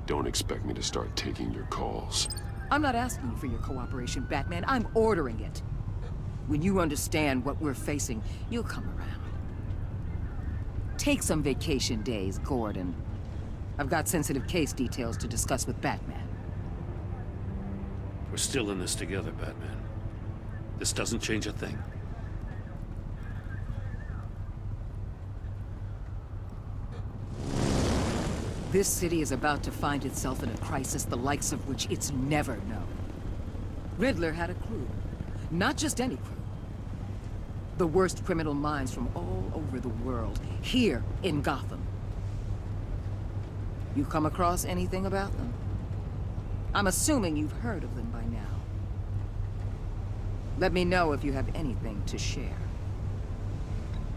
Don't expect me to start taking your calls. I'm not asking for your cooperation, Batman. I'm ordering it. When you understand what we're facing, you'll come around. Take some vacation days, Gordon. I've got sensitive case details to discuss with Batman. We're still in this together, Batman. This doesn't change a thing. This city is about to find itself in a crisis the likes of which it's never known. Riddler had a crew. Not just any crew. The worst criminal minds from all over the world, here in Gotham. You come across anything about them? I'm assuming you've heard of them by now. Let me know if you have anything to share.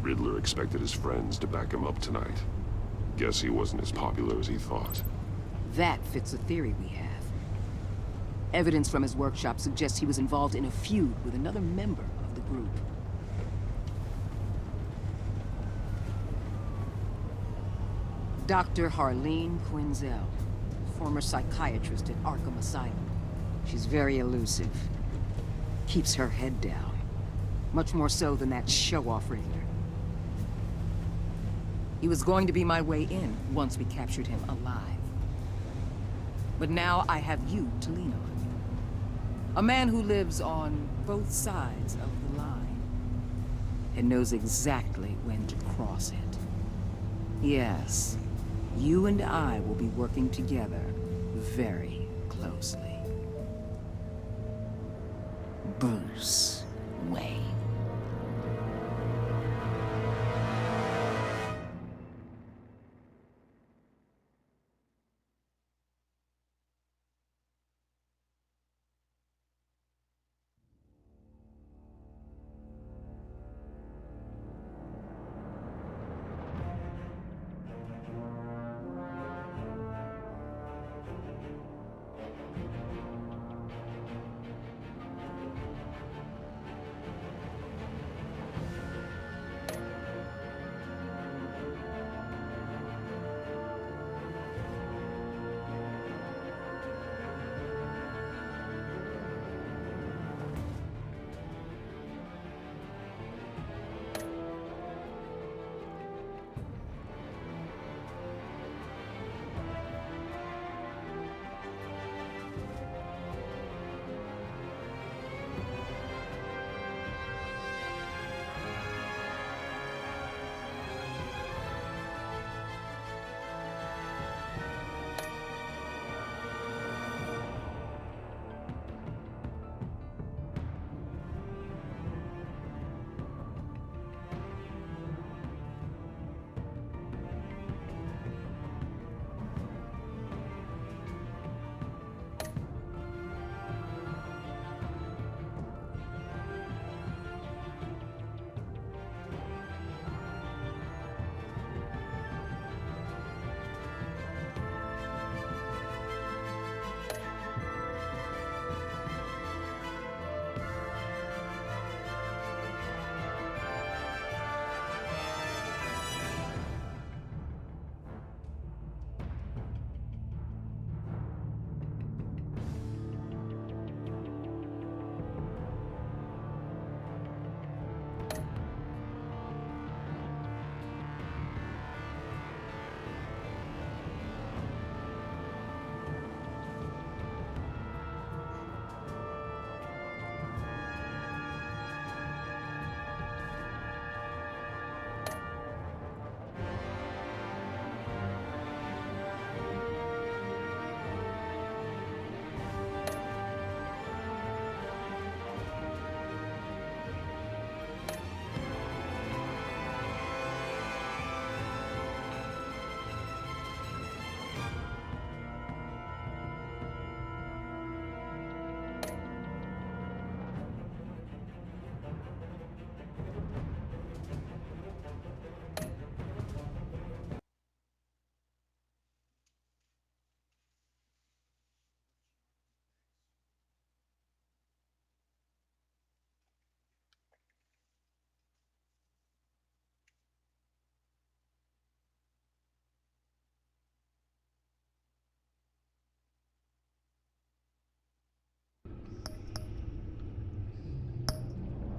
Riddler expected his friends to back him up tonight. Guess he wasn't as popular as he thought. That fits a theory we have. Evidence from his workshop suggests he was involved in a feud with another member of the group. Dr. Harleen Quinzel, former psychiatrist at Arkham Asylum. She's very elusive. Keeps her head down. Much more so than that show-off Riddler. He was going to be my way in once we captured him alive. But now I have you to lean on. A man who lives on both sides of the line and knows exactly when to cross it. Yes, you and I will be working together very closely. Bruce.